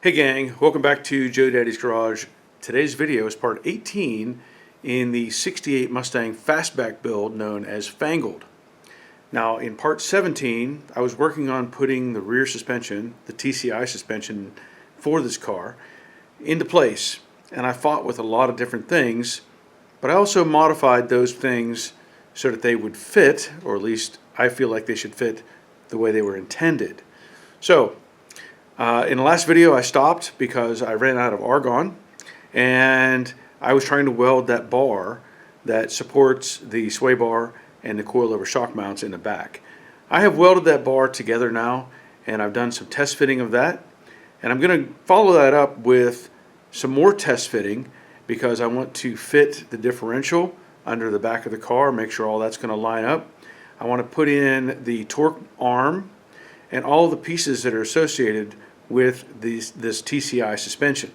Hey gang, welcome back to Joe Daddy's Garage. Today's video is part 18 in the 68 Mustang fastback build known as Fangled. Now in part 17 I was working on putting the rear suspension, the TCI suspension for this car, into place, and I fought with a lot of different things, but I also modified those things so that they would fit, or at least I feel like they should fit the way they were intended. So in the last video I stopped because I ran out of argon and I was trying to weld that bar that supports the sway bar and the coilover shock mounts in the back. I have welded that bar together now, and I've done some test fitting of that, and I'm going to follow that up with some more test fitting because I want to fit the differential under the back of the car, make sure all that's going to line up. I want to put in the torque arm and all the pieces that are associated with this TCI suspension.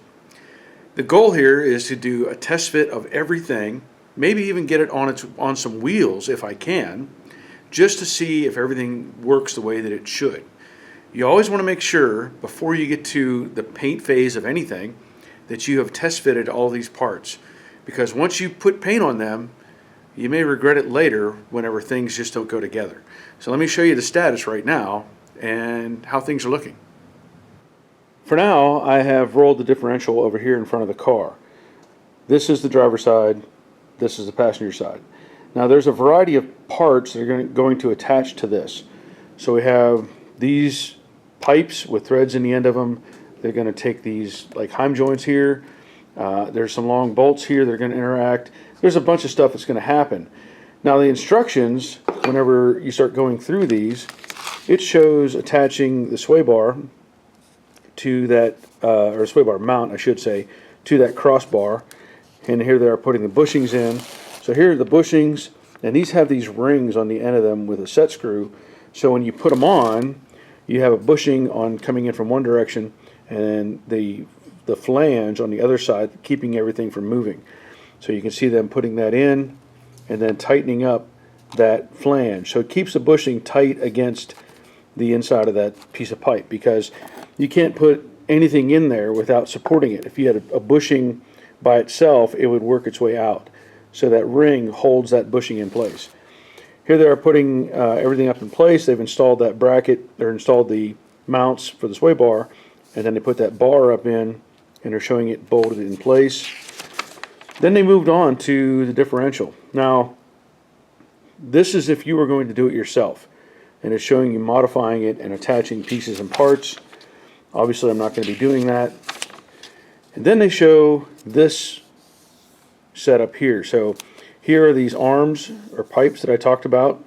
The goal here is to do a test fit of everything, maybe even get it on some wheels if I can, just to see if everything works the way that it should. You always want to make sure before you get to the paint phase of anything that you have test fitted all these parts, because once you put paint on them you may regret it later whenever things just don't go together. So let me show you the status right now and how things are looking. For now, I have rolled the differential over here in front of the car. This is the driver's side, this is the passenger side. Now there's a variety of parts that are going to attach to this. So we have these pipes with threads in the end of them. They're going to take these like Heim joints here. There's some long bolts here that are going to interact. There's a bunch of stuff that's going to happen. Now the instructions, whenever you start going through these, it shows attaching the sway bar to that, or sway bar mount I should say, to that crossbar. And here they are putting the bushings in. So here are the bushings, and these have these rings on the end of them with a set screw. So when you put them on, you have a bushing on coming in from one direction and the flange on the other side, keeping everything from moving. So you can see them putting that in and then tightening up that flange. So it keeps the bushing tight against the inside of that piece of pipe, because you can't put anything in there without supporting it. If you had a bushing by itself, it would work its way out. So that ring holds that bushing in place. Here they are putting everything up in place. They've installed that bracket, or installed the mounts for the sway bar, and then they put that bar up in, and they're showing it bolted in place. Then they moved on to the differential. Now, this is if you were going to do it yourself, and it's showing you modifying it and attaching pieces and parts. Obviously I'm not going to be doing that. And then they show this setup here. So here are these arms or pipes that I talked about,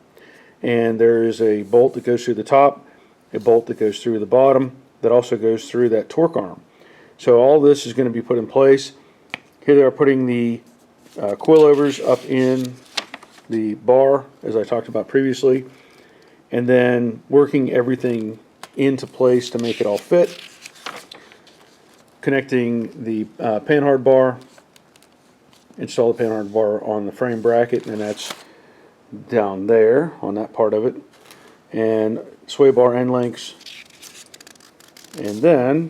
and there is a bolt that goes through the top, a bolt that goes through the bottom, that also goes through that torque arm. So all this is going to be put in place. Here they are putting the coilovers up in the bar, as I talked about previously, and then working everything into place to make it all fit. Connecting the panhard bar, install the panhard bar on the frame bracket, and that's down there on that part of it, and sway bar end links, and then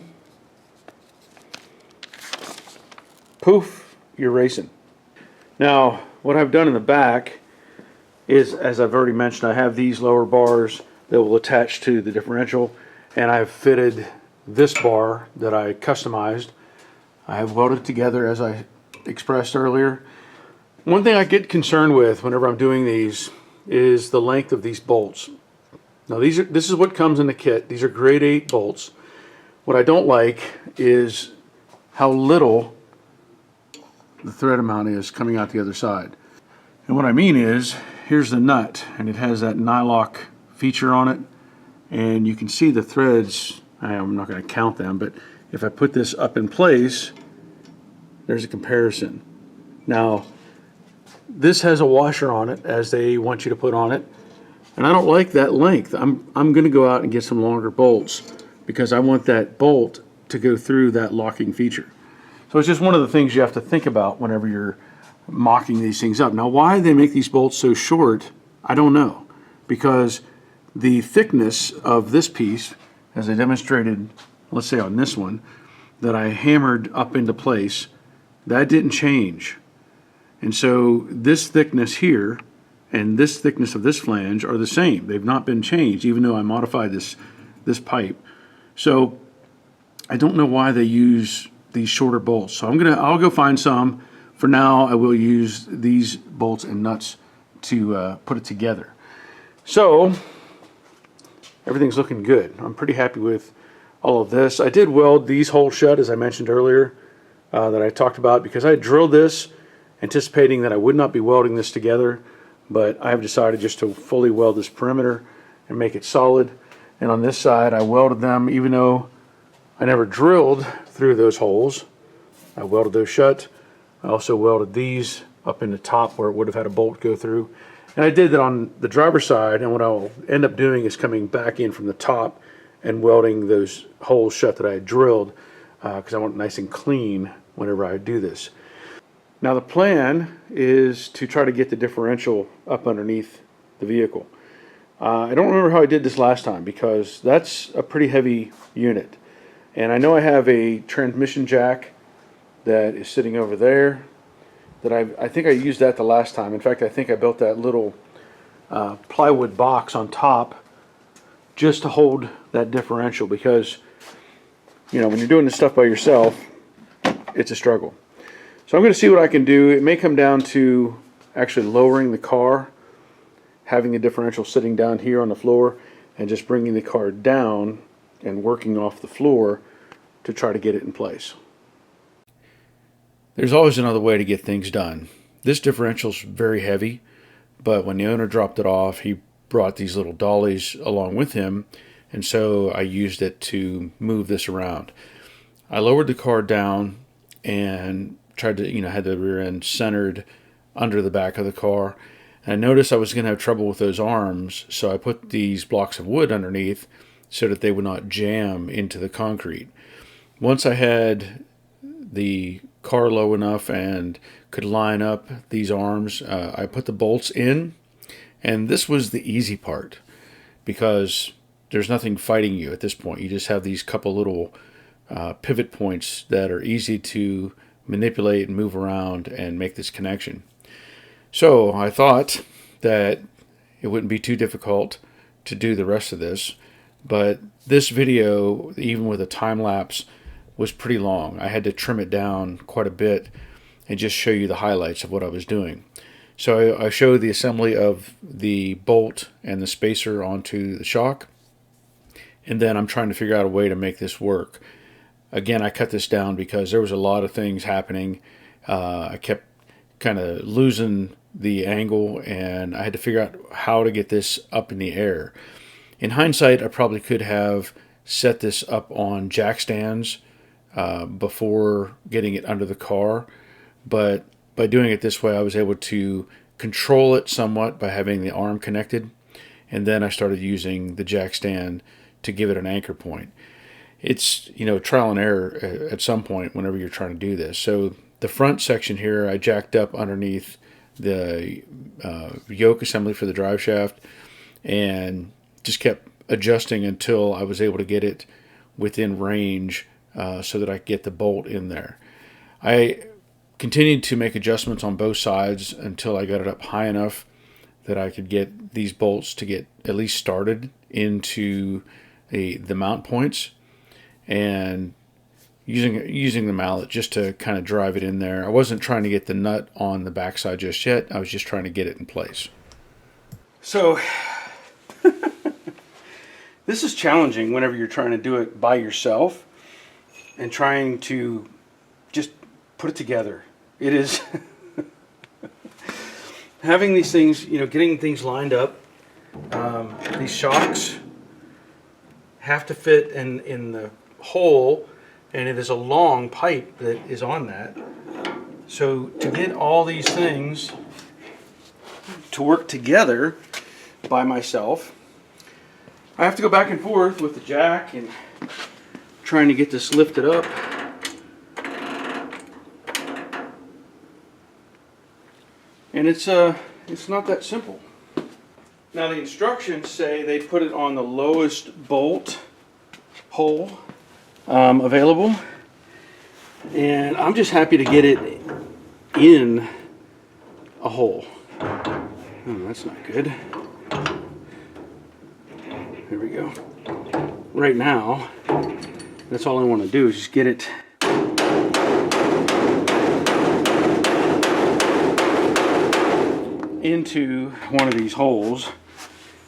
poof, you're racing. Now what I've done in the back is, as I've already mentioned, I have these lower bars that will attach to the differential, and I've fitted this bar that I customized. I have welded it together as I expressed earlier. One thing I get concerned with whenever I'm doing these is the length of these bolts. Now this is what comes in the kit. These are grade 8 bolts. What I don't like is how little the thread amount is coming out the other side. And what I mean is, here's the nut, and it has that nylock feature on it, and you can see the threads. I'm not going to count them, but if I put this up in place, there's a comparison. Now this has a washer on it, as they want you to put on it, and I don't like that length. I'm going to go out and get some longer bolts, because I want that bolt to go through that locking feature. So it's just one of the things you have to think about whenever you're mocking these things up. Now why they make these bolts so short, I don't know, because the thickness of this piece, as I demonstrated, let's say on this one, that I hammered up into place, that didn't change. And so this thickness here and this thickness of this flange are the same. They've not been changed, even though I modified this pipe. So I don't know why they use these shorter bolts. So I'll go find some. For now, I will use these bolts and nuts to put it together. So everything's looking good. I'm pretty happy with all of this. I did weld these holes shut, as I mentioned earlier, that I talked about, because I drilled this anticipating that I would not be welding this together, but I've decided just to fully weld this perimeter and make it solid. And on this side, I welded them, even though I never drilled through those holes. I welded those shut. I also welded these up in the top where it would have had a bolt go through. And I did that on the driver's side, and what I'll end up doing is coming back in from the top and welding those holes shut that I had drilled, because I want it nice and clean whenever I do this. Now the plan is to try to get the differential up underneath the vehicle. I don't remember how I did this last time, because that's a pretty heavy unit. And I know I have a transmission jack that is sitting over there that I think I used that the last time. In fact, I think I built that little plywood box on top just to hold that differential, because you know, when you're doing this stuff by yourself, it's a struggle. So I'm going to see what I can do. It may come down to actually lowering the car, having the differential sitting down here on the floor, and just bringing the car down and working off the floor to try to get it in place. There's always another way to get things done. This differential's very heavy, but when the owner dropped it off, he brought these little dollies along with him, and so I used it to move this around. I lowered the car down and tried to, had the rear end centered under the back of the car. And I noticed I was going to have trouble with those arms, so I put these blocks of wood underneath so that they would not jam into the concrete. Once I had the car low enough and could line up these arms, I put the bolts in, and this was the easy part, because there's nothing fighting you at this point. You just have these couple little pivot points that are easy to manipulate and move around and make this connection. So I thought that it wouldn't be too difficult to do the rest of this, but this video, even with a time lapse, was pretty long. I had to trim it down quite a bit and just show you the highlights of what I was doing. So I showed the assembly of the bolt and the spacer onto the shock, and then I'm trying to figure out a way to make this work. Again, I cut this down because there was a lot of things happening. I kept kind of losing the angle, and I had to figure out how to get this up in the air. In hindsight, I probably could have set this up on jack stands before getting it under the car, but by doing it this way, I was able to control it somewhat by having the arm connected, and then I started using the jack stand to give it an anchor point. It's, trial and error at some point whenever you're trying to do this. So the front section here, I jacked up underneath the yoke assembly for the drive shaft and just kept adjusting until I was able to get it within range so that I could get the bolt in there. I continued to make adjustments on both sides until I got it up high enough that I could get these bolts to get at least started into the mount points, and using the mallet just to kind of drive it in there. I wasn't trying to get the nut on the backside just yet. I was just trying to get it in place. So this is challenging whenever you're trying to do it by yourself and trying to just put it together. It is having these things, getting things lined up. These shocks have to fit in the hole, and it is a long pipe that is on that. So to get all these things to work together by myself, I have to go back and forth with the jack and trying to get this lifted up. And it's not that simple. Now the instructions say they put it on the lowest bolt hole available, And I'm just happy to get it in a hole. Oh, that's not good. There we go. Right now, that's all I want to do is just get it into one of these holes,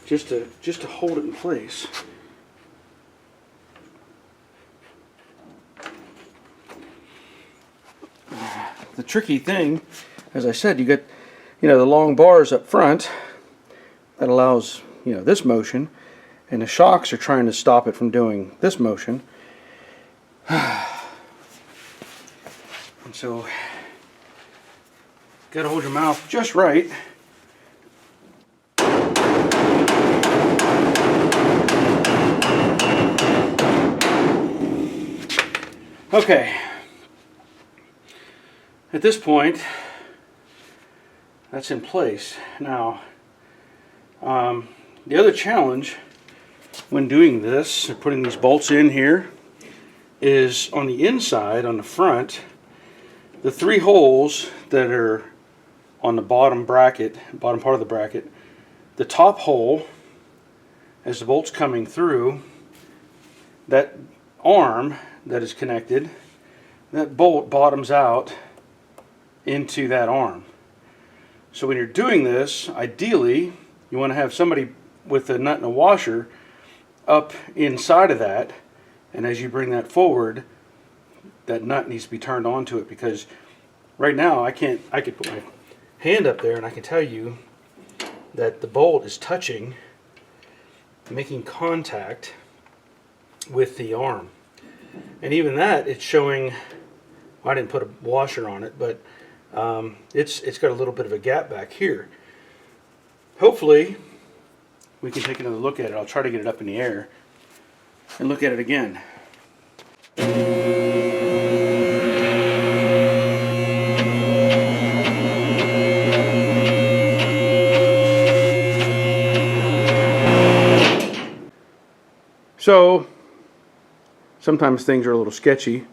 just to hold it in place. The tricky thing, as I said, you got, the long bars up front that allows, this motion, and the shocks are trying to stop it from doing this motion. And so, gotta hold your mouth just right. Okay. At this point, that's in place. Now, the other challenge when doing this, or putting these bolts in here, is on the inside, on the front, the 3 holes that are on the bottom bracket, bottom part of the bracket, the top hole, as the bolt's coming through, that arm that is connected, that bolt bottoms out into that arm. So when you're doing this, ideally you want to have somebody with a nut and a washer up inside of that, and as you bring that forward, that nut needs to be turned onto it, because right now I could put my hand up there and I can tell you that the bolt is touching, making contact with the arm. And even that, it's showing, I didn't put a washer on it, but it's got a little bit of a gap back here. Hopefully we can take another look at it. I'll try to get it up in the air and look at it again. So sometimes things are a little sketchy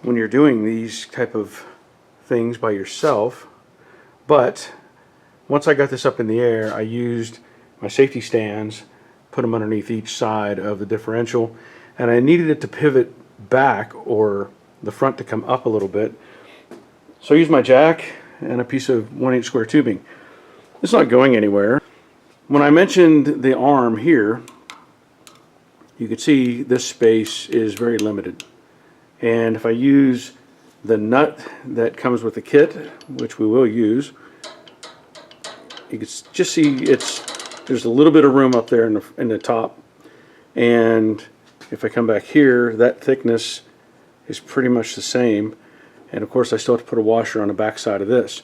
when you're doing these type of things by yourself, but once I got this up in the air, I used my safety stands, put them underneath each side of the differential, and I needed it to pivot back, or the front to come up a little bit. So I used my jack and a piece of 1/8 square tubing. It's not going anywhere. When I mentioned the arm here, you can see this space is very limited. And if I use the nut that comes with the kit, which we will use, you can just see there's a little bit of room up there in the top. And if I come back here, that thickness is pretty much the same. And of course I still have to put a washer on the back side of this.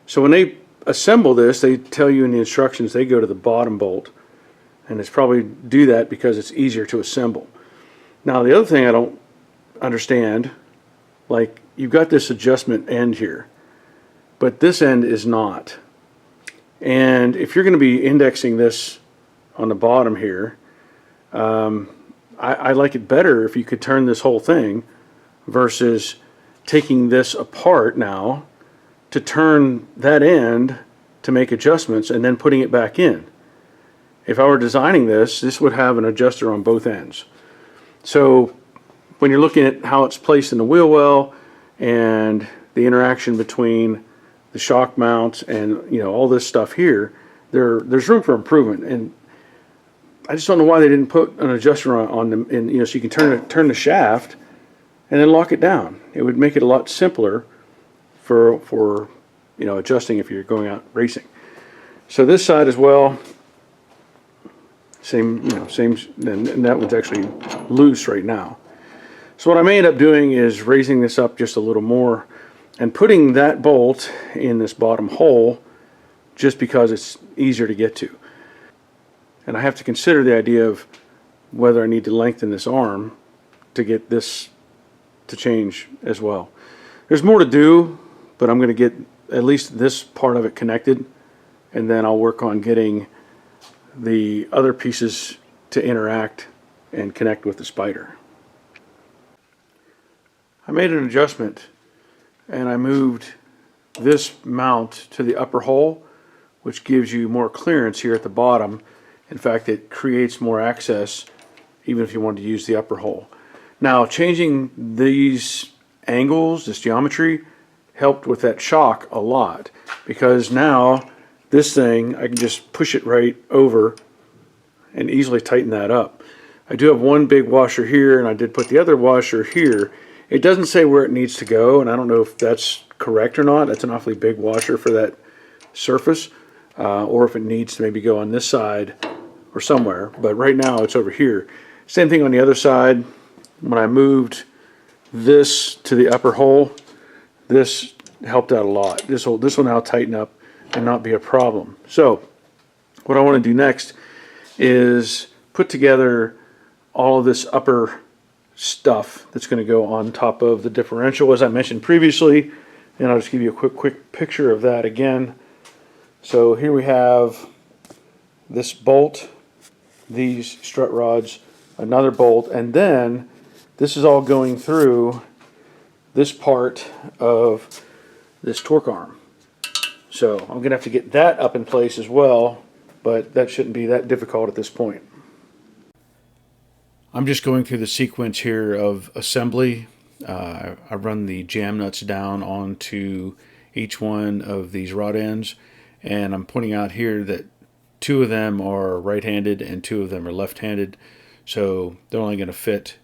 So when they assemble this, they tell you in the instructions they go to the bottom bolt. And it's probably do that because it's easier to assemble. Now the other thing I don't understand, like you've got this adjustment end here, but this end is not. And if you're going to be indexing this on the bottom here, I like it better if you could turn this whole thing versus taking this apart now to turn that end to make adjustments and then putting it back in. If I were designing this, this would have an adjuster on both ends. So when you're looking at how it's placed in the wheel well and the interaction between the shock mounts and all this stuff here, there's room for improvement. And I just don't know why they didn't put an adjuster on them, and so you can turn the shaft and then lock it down. It would make it a lot simpler for adjusting if you're going out racing. So this side as well. Same, and that one's actually loose right now. So what I may end up doing is raising this up just a little more and putting that bolt in this bottom hole just because it's easier to get to. And I have to consider the idea of whether I need to lengthen this arm to get this to change as well. There's more to do, but I'm going to get at least this part of it connected, and then I'll work on getting the other pieces to interact and connect with the spider. I made an adjustment and I moved this mount to the upper hole, which gives you more clearance here at the bottom. In fact, it creates more access even if you want to use the upper hole. Now, changing these angles, this geometry, helped with that shock a lot, because now this thing, I can just push it right over and easily tighten that up. I do have one big washer here, and I did put the other washer here. It doesn't say where it needs to go, and I don't know if that's correct or not. That's an awfully big washer for that surface, or if it needs to maybe go on this side or somewhere, but right now it's over here. Same thing on the other side. When I moved this to the upper hole, this helped out a lot. This will now tighten up and not be a problem. So what I want to do next is put together all of this upper stuff that's going to go on top of the differential, as I mentioned previously, and I'll just give you a quick picture of that again. So here we have this bolt, these strut rods, another bolt, and then this is all going through this part of this torque arm. So I'm going to have to get that up in place as well, but that shouldn't be that difficult at this point. I'm just going through the sequence here of assembly. I run the jam nuts down onto each one of these rod ends, and I'm pointing out here that 2 of them are right-handed and 2 of them are left-handed, so they're only going to fit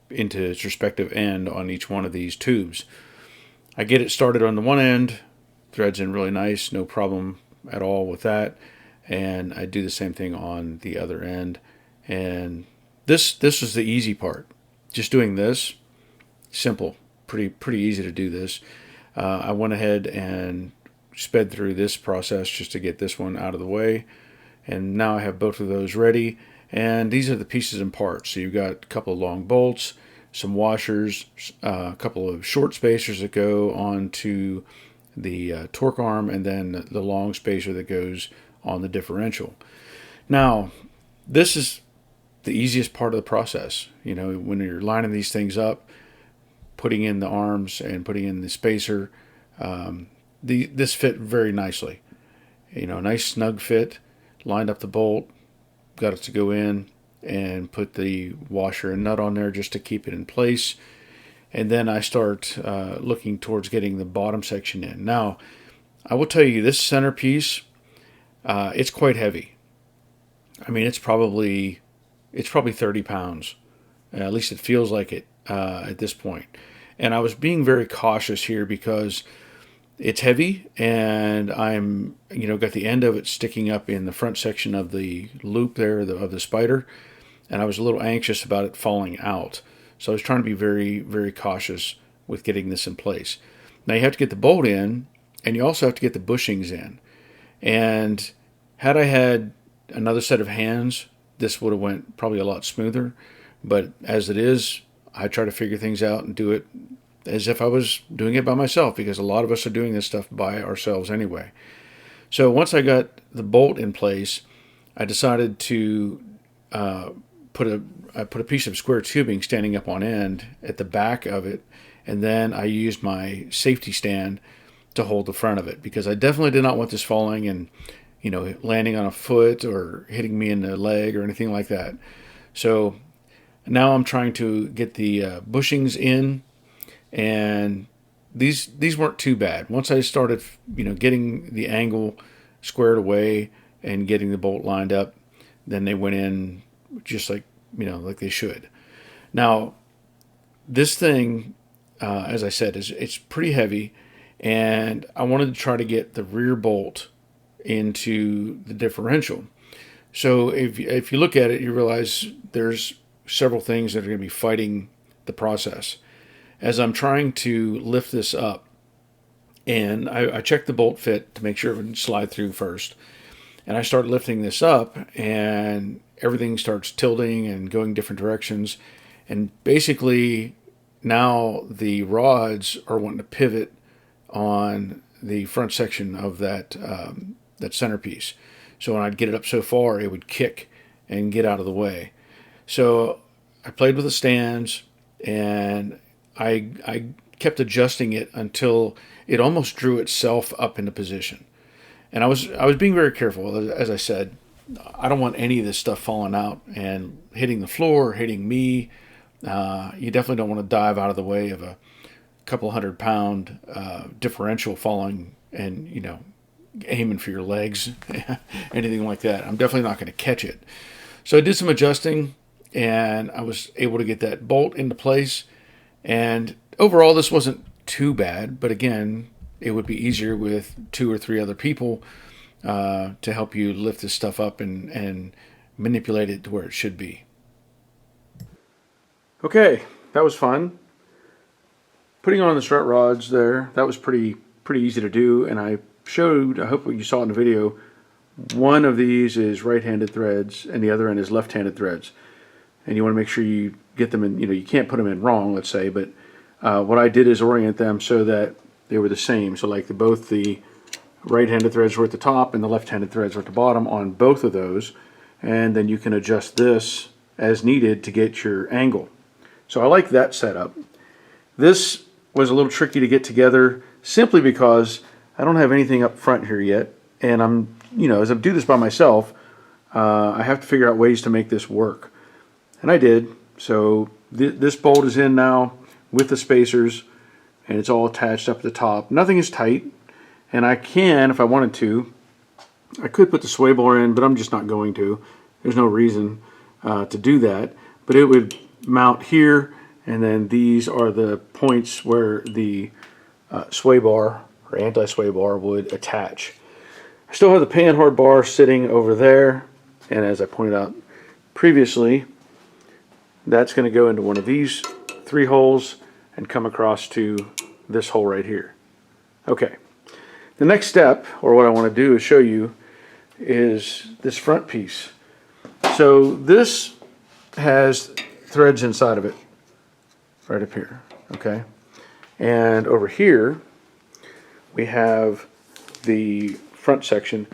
into its respective end on each one of these tubes. I get it started on the one end, threads in really nice, no problem at all with that, and I do the same thing on the other end. And this is the easy part. Just doing this, simple, pretty easy to do this. I went ahead and sped through this process just to get this one out of the way, and now I have both of those ready. And these are the pieces and parts. So you've got a couple of long bolts, some washers, a couple of short spacers that go onto the torque arm, and then the long spacer that goes on the differential. Now, this is the easiest part of the process. You know, when you're lining these things up, putting in the arms and putting in the spacer, this fit very nicely. You know, nice snug fit, lined up the bolt, got it to go in, and put the washer and nut on there just to keep it in place. And then I start looking towards getting the bottom section in. Now, I will tell you, this centerpiece, it's quite heavy. I mean, it's probably 30 pounds. At least it feels like it at this point. And I was being very cautious here because it's heavy, and I'm, got the end of it sticking up in the front section of the loop there of the spider, and I was a little anxious about it falling out. So I was trying to be very, very cautious with getting this in place. Now you have to get the bolt in, and you also have to get the bushings in. And had I had another set of hands, this would have went probably a lot smoother. But as it is, I try to figure things out and do it as if I was doing it by myself, because a lot of us are doing this stuff by ourselves anyway. So once I got the bolt in place, I decided to put a piece of square tubing standing up on end at the back of it, and then I used my safety stand to hold the front of it, because I definitely did not want this falling and landing on a foot or hitting me in the leg or anything like that. So now I'm trying to get the bushings in, and these weren't too bad. Once I started getting the angle squared away and getting the bolt lined up, then they went in just like like they should. Now this thing, as I said, it's pretty heavy, and I wanted to try to get the rear bolt into the differential. So if you look at it, you realize there's several things that are going to be fighting the process. As I'm trying to lift this up, and I check the bolt fit to make sure it would slide through first, and I start lifting this up, and everything starts tilting and going different directions, and basically now the rods are wanting to pivot on the front section of that centerpiece. So when I'd get it up so far, it would kick and get out of the way. So I played with the stands, and I kept adjusting it until it almost drew itself up into position. And I was being very careful. As I said, I don't want any of this stuff falling out and hitting the floor, hitting me. You definitely don't want to dive out of the way of a couple 100-pound differential falling and, you know, aiming for your legs, anything like that. I'm definitely not going to catch it. So I did some adjusting, and I was able to get that bolt into place. And overall, this wasn't too bad. But again, it would be easier with 2 or 3 other people to help you lift this stuff up and manipulate it to where it should be. Okay, that was fun. Putting on the strut rods there, that was pretty easy to do. And I showed, I hope you saw it in the video, one of these is right-handed threads and the other end is left-handed threads. And you want to make sure you get them in, you know, you can't put them in wrong, let's say, but what I did is orient them so that they were the same. So like both the right-handed threads were at the top and the left-handed threads were at the bottom on both of those. And then you can adjust this as needed to get your angle. So I like that setup. This was a little tricky to get together simply because I don't have anything up front here yet. And I'm, you know, as I do this by myself, I have to figure out ways to make this work. And I did. So this bolt is in now with the spacers, and it's all attached up at the top. Nothing is tight, and I can, if I wanted to, I could put the sway bar in, but I'm just not going to. There's no reason to do that. But it would mount here, and then these are the points where the sway bar or anti-sway bar would attach. I still have the panhard bar sitting over there, and as I pointed out previously, that's going to go into one of these 3 holes and come across to this hole right here. Okay, the next step, or what I want to do is show you, is this front piece. So this has threads inside of it, right up here, okay? And over here, we have the front section.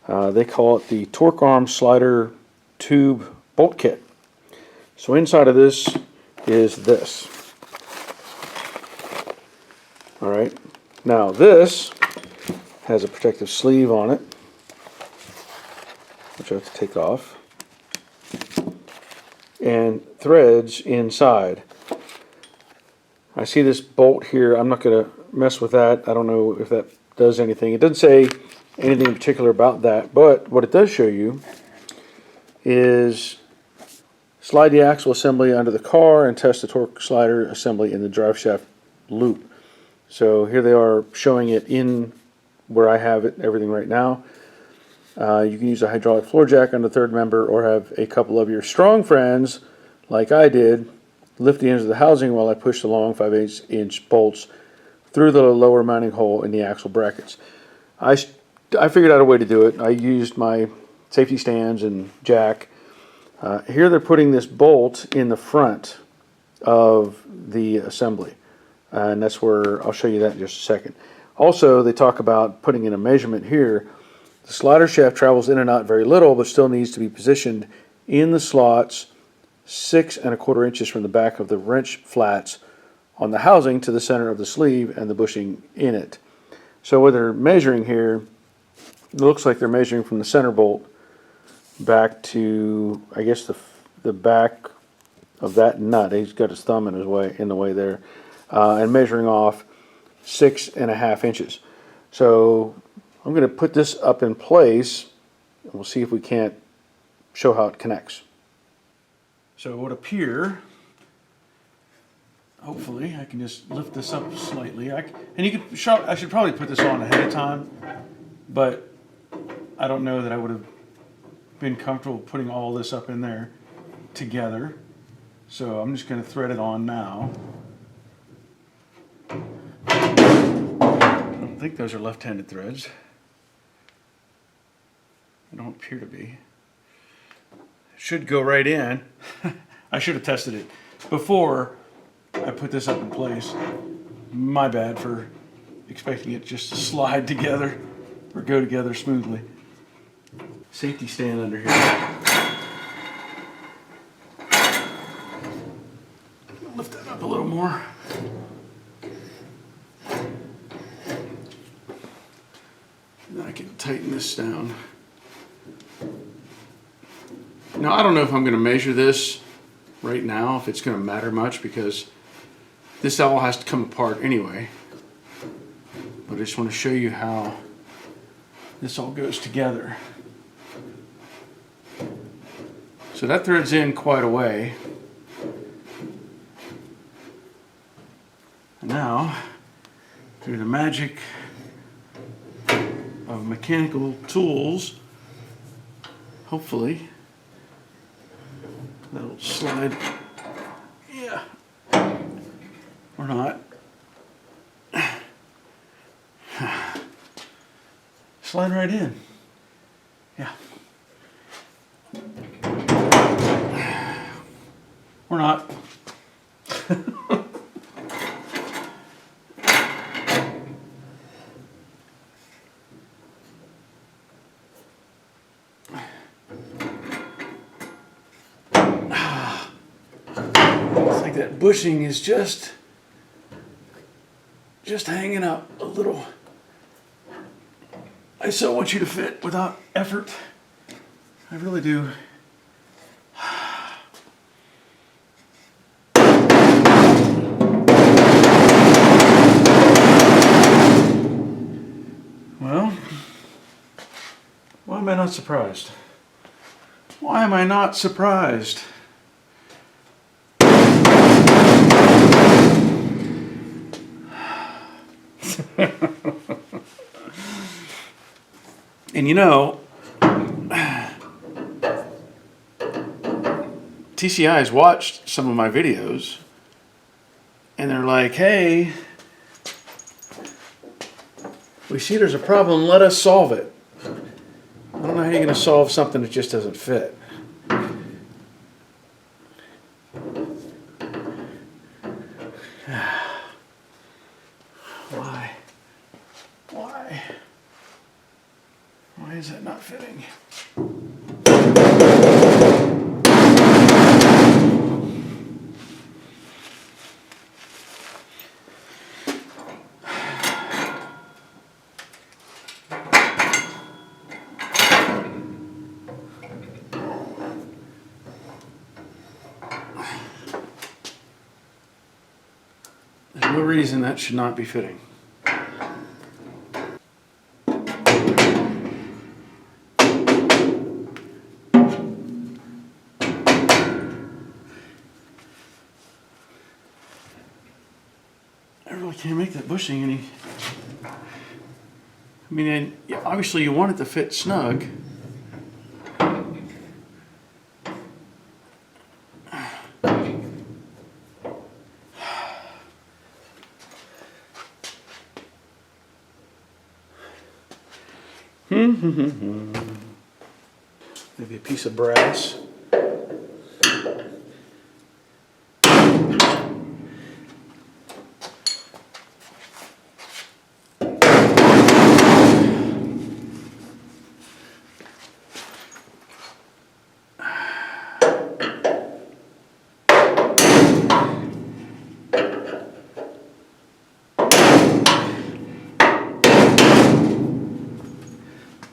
They call it the torque arm slider tube bolt kit. So inside of this is this. All right. Now this has a protective sleeve on it, which I have to take off, and threads inside. I see this bolt here. I'm not going to mess with that. I don't know if that does anything. It doesn't say anything in particular about that, but what it does show you is slide the axle assembly under the car and test the torque slider assembly in the drive shaft loop. So here they are showing it in where I have it, everything right now. You can use a hydraulic floor jack on the third member, or have a couple of your strong friends, like I did, lift the ends of the housing while I push the long 5/8" bolts through the lower mounting hole in the axle brackets. I figured out a way to do it. I used my safety stands and jack. Here they're putting this bolt in the front of the assembly, and that's where I'll show you that in just a second. Also, they talk about putting in a measurement here. The slider shaft travels in and out very little, but still needs to be positioned in the slots 6 1/4 inches from the back of the wrench flats on the housing to the center of the sleeve and the bushing in it. So what they're measuring here, it looks like they're measuring from the center bolt back to, I guess, the back of that nut. He's got his thumb in the way there, and measuring off 6 1/2 inches. So I'm going to put this up in place, and we'll see if we can't show how it connects. So it would appear, hopefully, I can just lift this up slightly. I should probably put this on ahead of time, but I don't know that I would have been comfortable putting all this up in there together. So I'm just going to thread it on now. I don't think those are left-handed threads. They don't appear to be. It should go right in. I should have tested it before I put this up in place. My bad for expecting it just to slide together or go together smoothly. Safety stand under here. Lift that up a little more. can tighten this down. Now I don't know if I'm going to measure this right now, if it's going to matter much, because this all has to come apart anyway. But I just want to show you how this all goes together. So that threads in quite a way. And now, through the magic of mechanical tools, hopefully that'll slide. Yeah. Or not. Slide right in. Yeah. Or not. It's like that bushing is just hanging up a little. I so want you to fit without effort. I really do. Well, why am I not surprised? Why am I not surprised? And you know, TCI has watched some of my videos and they're like, hey, we see there's a problem, let us solve it. I don't know how you're going to solve something that just doesn't fit. Why? Why? Why is that not fitting? There's no reason that should not be fitting. I really can't make that bushing any. I mean, obviously you want it to fit snug. Maybe a piece of brass.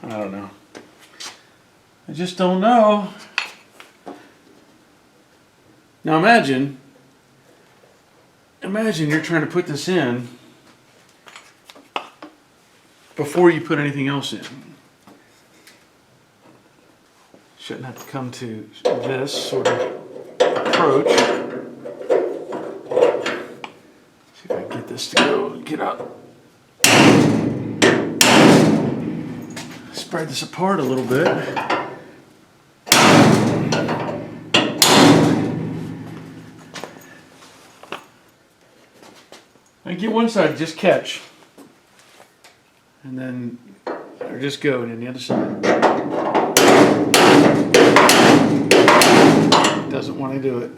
I don't know. I just don't know. Now imagine you're trying to put this in before you put anything else in. Shouldn't have to come to this sort of approach. See if I can get this to go, get up. Spread this apart a little bit. I get one side, just catch. And then, or just go, and then the other side. Doesn't want to do it.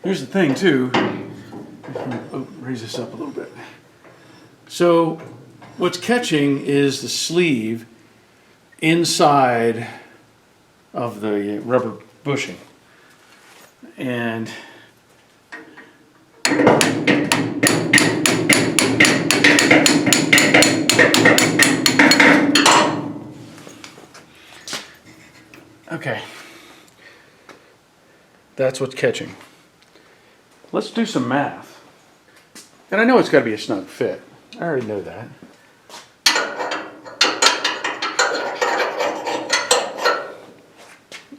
Here's the thing too. Raise this up a little bit. So what's catching is the sleeve inside of the rubber bushing. And Okay. That's what's catching. Let's do some math. And I know it's got to be a snug fit. I already know that.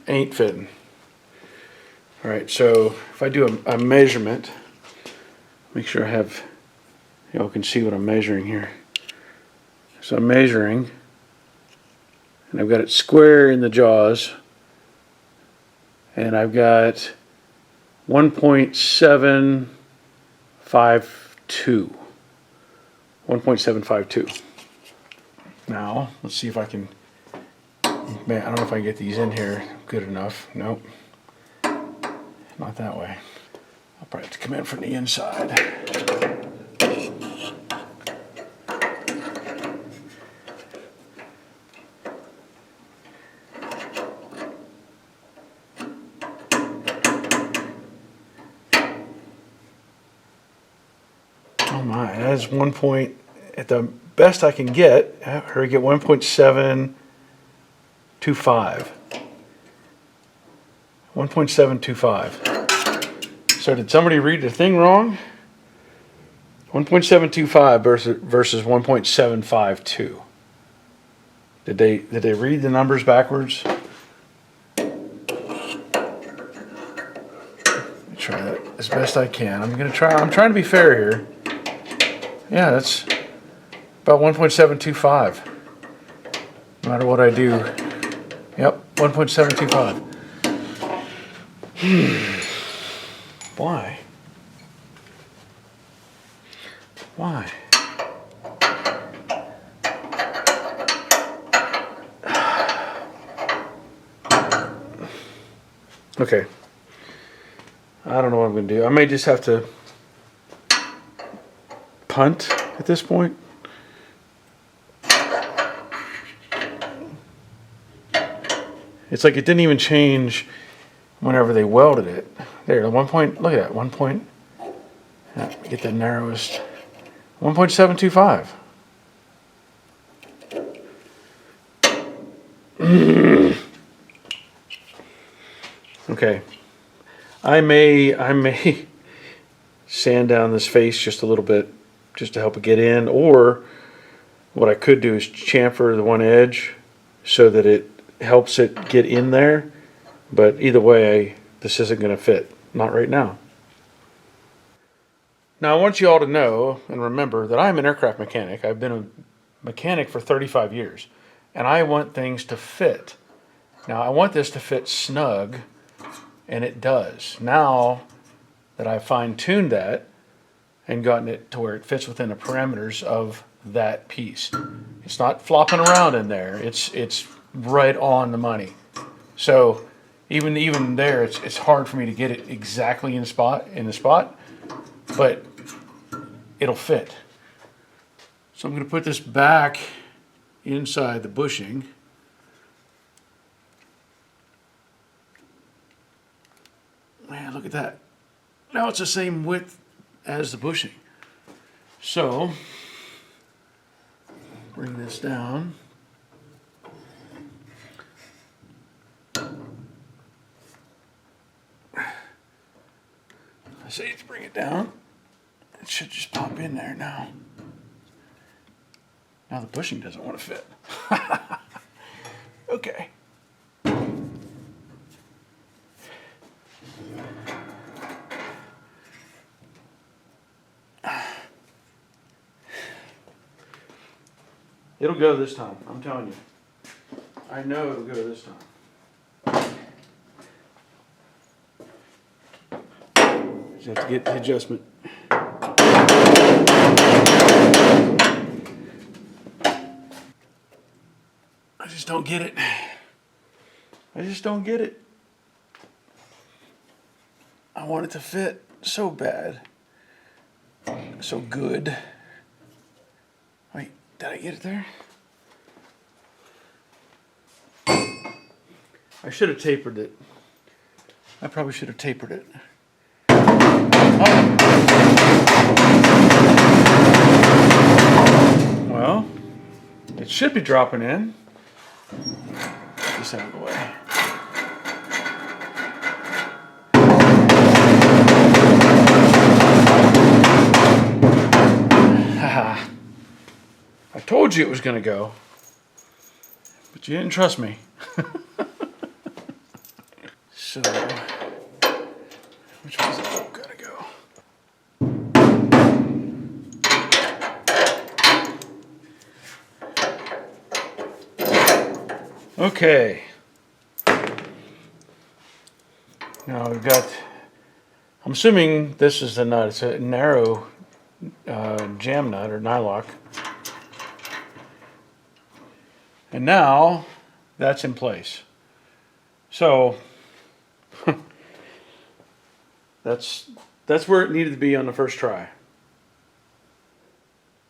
Ain't fitting. All right, so if I do a measurement, make sure I have, y'all can see what I'm measuring here. So I'm measuring, and I've got it square in the jaws, and I've got 1.752. 1.752. Now, let's see if I can, man, I don't know if I can get these in here good enough. Nope. Not that way. I'll probably have to come in from the inside. Oh my, that's 1 point, at the best I can get, or get 1.725. 1.725. So did somebody read the thing wrong? 1.725 versus 1.752. Did they read the numbers backwards? Let me try that as best I can. I'm trying to be fair here. Yeah, that's about 1.725. No matter what I do. Yep, 1.725. Why? Why? Okay. I don't know what I'm going to do. I may just have to punt at this point. It's like it didn't even change whenever they welded it. There, the 1 point, look at that, 1 point. Get the narrowest. 1.725. Okay. I may sand down this face just a little bit just to help it get in, or what I could do is chamfer the one edge so that it helps it get in there. But either way, this isn't going to fit. Not right now. Now I want you all to know and remember that I'm an aircraft mechanic. I've been a mechanic for 35 years. And I want things to fit. Now I want this to fit snug, and it does. Now that I've fine-tuned that and gotten it to where it fits within the parameters of that piece. It's not flopping around in there. It's right on the money. So even there, it's hard for me to get it exactly in the spot, but it'll fit. So I'm going to put this back inside the bushing. Man, look at that. Now it's the same width as the bushing. So bring this down. I say to bring it down. It should just pop in there now. Now the bushing doesn't want to fit. Okay. It'll go this time, I'm telling you. I know it'll go this time. Just have to get the adjustment. I just don't get it. I just don't get it. I want it to fit so bad. So good. Wait, did I get it there? I should have tapered it. I probably should have tapered it. Oh. Well, it should be dropping in. Get this out of the way. you it was going to go, but you didn't trust me. So, which one's it got to go? Okay. Now we've got, I'm assuming this is the nut. It's a narrow jam nut or nylock. And now that's in place. So that's where it needed to be on the first try.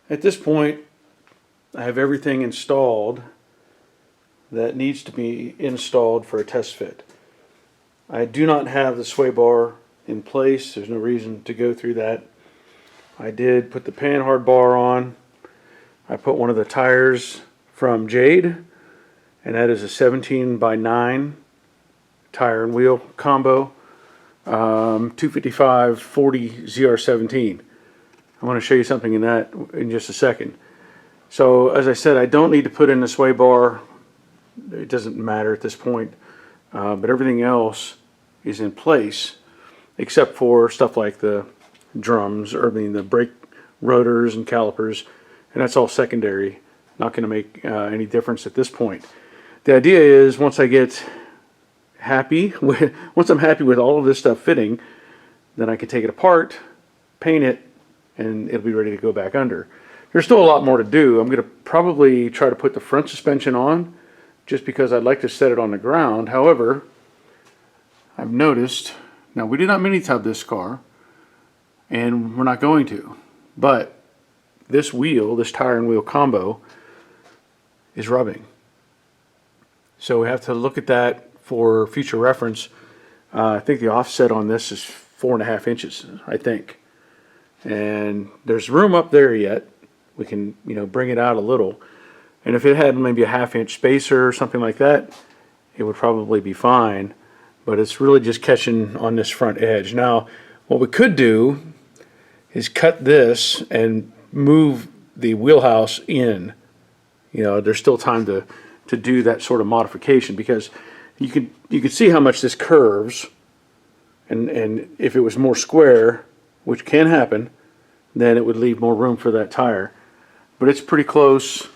At this point, I have everything installed that needs to be installed for a test fit. I do not have the sway bar in place. There's no reason to go through that. I did put the panhard bar on. I put one of the tires from Jade, and that is a 17x9 tire and wheel combo, 255/40 ZR17. I want to show you something in that in just a second. So as I said, I don't need to put in the sway bar. It doesn't matter at this point, but everything else is in place except for stuff like the drums, or the brake rotors and calipers, and that's all secondary. Not going to make any difference at this point. The idea is once I'm happy with all of this stuff fitting, then I can take it apart, paint it, and it'll be ready to go back under. There's still a lot more to do. I'm going to probably try to put the front suspension on, just because I'd like to set it on the ground. However, I've noticed, now we did not mini tub this car, and we're not going to, but this wheel, this tire and wheel combo, is rubbing. So we have to look at that for future reference. I think the offset on this is 4.5 inches, I think. And there's room up there yet. We can, bring it out a little. And if it had maybe a 1/2 inch spacer or something like that, it would probably be fine. But it's really just catching on this front edge. Now, what we could do is cut this and move the wheelhouse in. There's still time to do that sort of modification, because you can see how much this curves, and if it was more square, which can happen, then it would leave more room for that tire. But it's pretty close,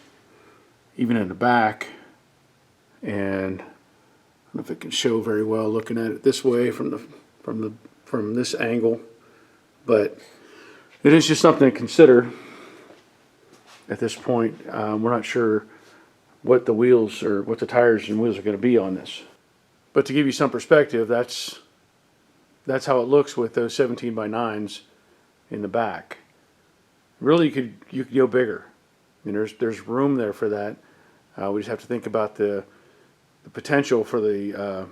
even in the back, and I don't know if it can show very well looking at it this way from this angle, but it is just something to consider at this point. We're not sure what the wheels or what the tires and wheels are going to be on this, but to give you some perspective, that's how it looks with those 17x9s in the back. Really, you could go bigger. There's room there for that. We just have to think about the potential for the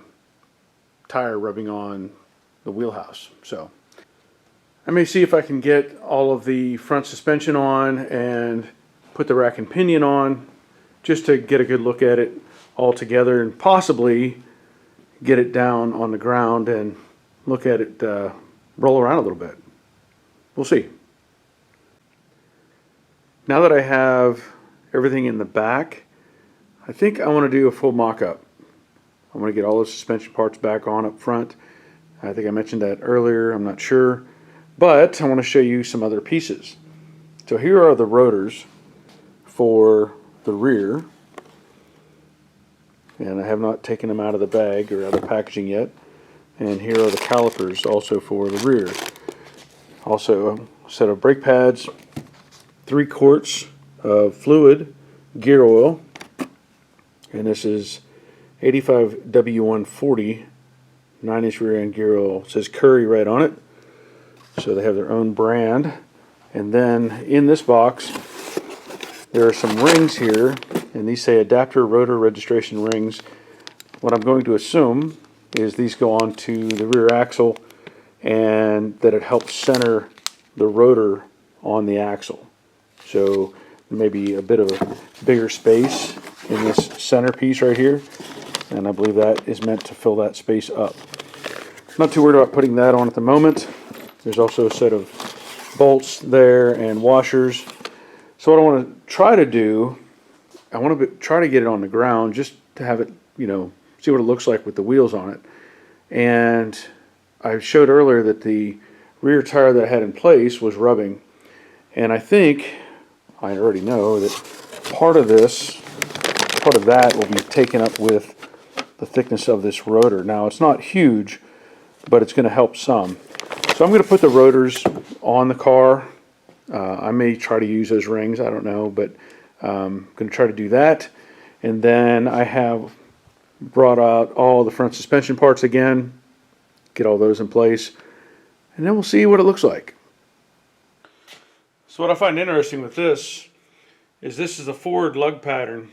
tire rubbing on the wheelhouse. So I may see if I can get all of the front suspension on and put the rack and pinion on, just to get a good look at it all together, and possibly get it down on the ground and look at it roll around a little bit. We'll see. Now that I have everything in the back, I think I want to do a full mock-up. I want to get all the suspension parts back on up front. I think I mentioned that earlier, I'm not sure. But I want to show you some other pieces. So here are the rotors for the rear. And I have not taken them out of the bag or out of the packaging yet. And here are the calipers also for the rear. Also a set of brake pads, 3 quarts of fluid gear oil, and this is 85 W140 9-inch rear end gear oil. It says Curry right on it, so they have their own brand. And then in this box there are some rings here, and these say adapter rotor registration rings. What I'm going to assume is these go on to the rear axle, and that it helps center the rotor on the axle. So there may be a bit of a bigger space in this center piece right here, and I believe that is meant to fill that space up. Not too worried about putting that on at the moment. There's also a set of bolts there and washers. So what I want to try to do I want to try to get it on the ground just to have it, you know, see what it looks like with the wheels on it. And I showed earlier that the rear tire that I had in place was rubbing. And I think, I already know that part of that will be taken up with the thickness of this rotor. Now it's not huge, but it's going to help some. So I'm going to put the rotors on the car. I may try to use those rings, I don't know, but I'm going to try to do that. And then I have brought out all the front suspension parts again, get all those in place, and then we'll see what it looks like. So what I find interesting with this is a forward lug pattern,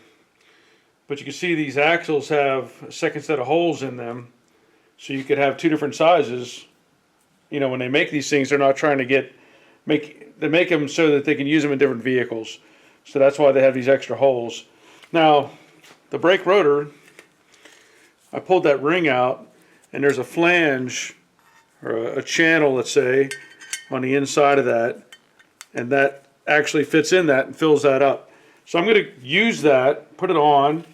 but you can see these axles have a second set of holes in them, so you could have two different sizes. You know, when they make these things, they're not trying to they make them so that they can use them in different vehicles. So that's why they have these extra holes. Now, the brake rotor, I pulled that ring out, and there's a flange, or a channel, let's say, on the inside of that, and that actually fits in that and fills that up. So I'm going to use that, put it on,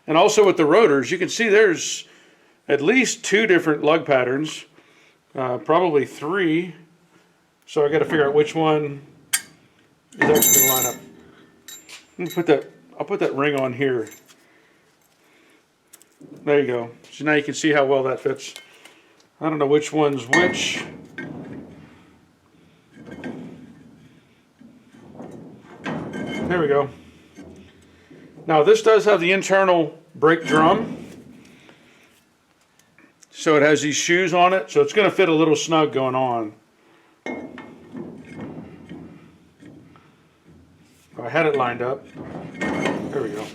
and also with the rotors, you can see there's at least two different lug patterns, probably three. So I got to figure out which one is actually going to line up. I'll put that ring on here. There you go. So now you can see how well that fits. I don't know which one's which. There we go. Now this does have the internal brake drum. So it has these shoes on it, so it's going to fit a little snug going on. I had it lined up. There we go.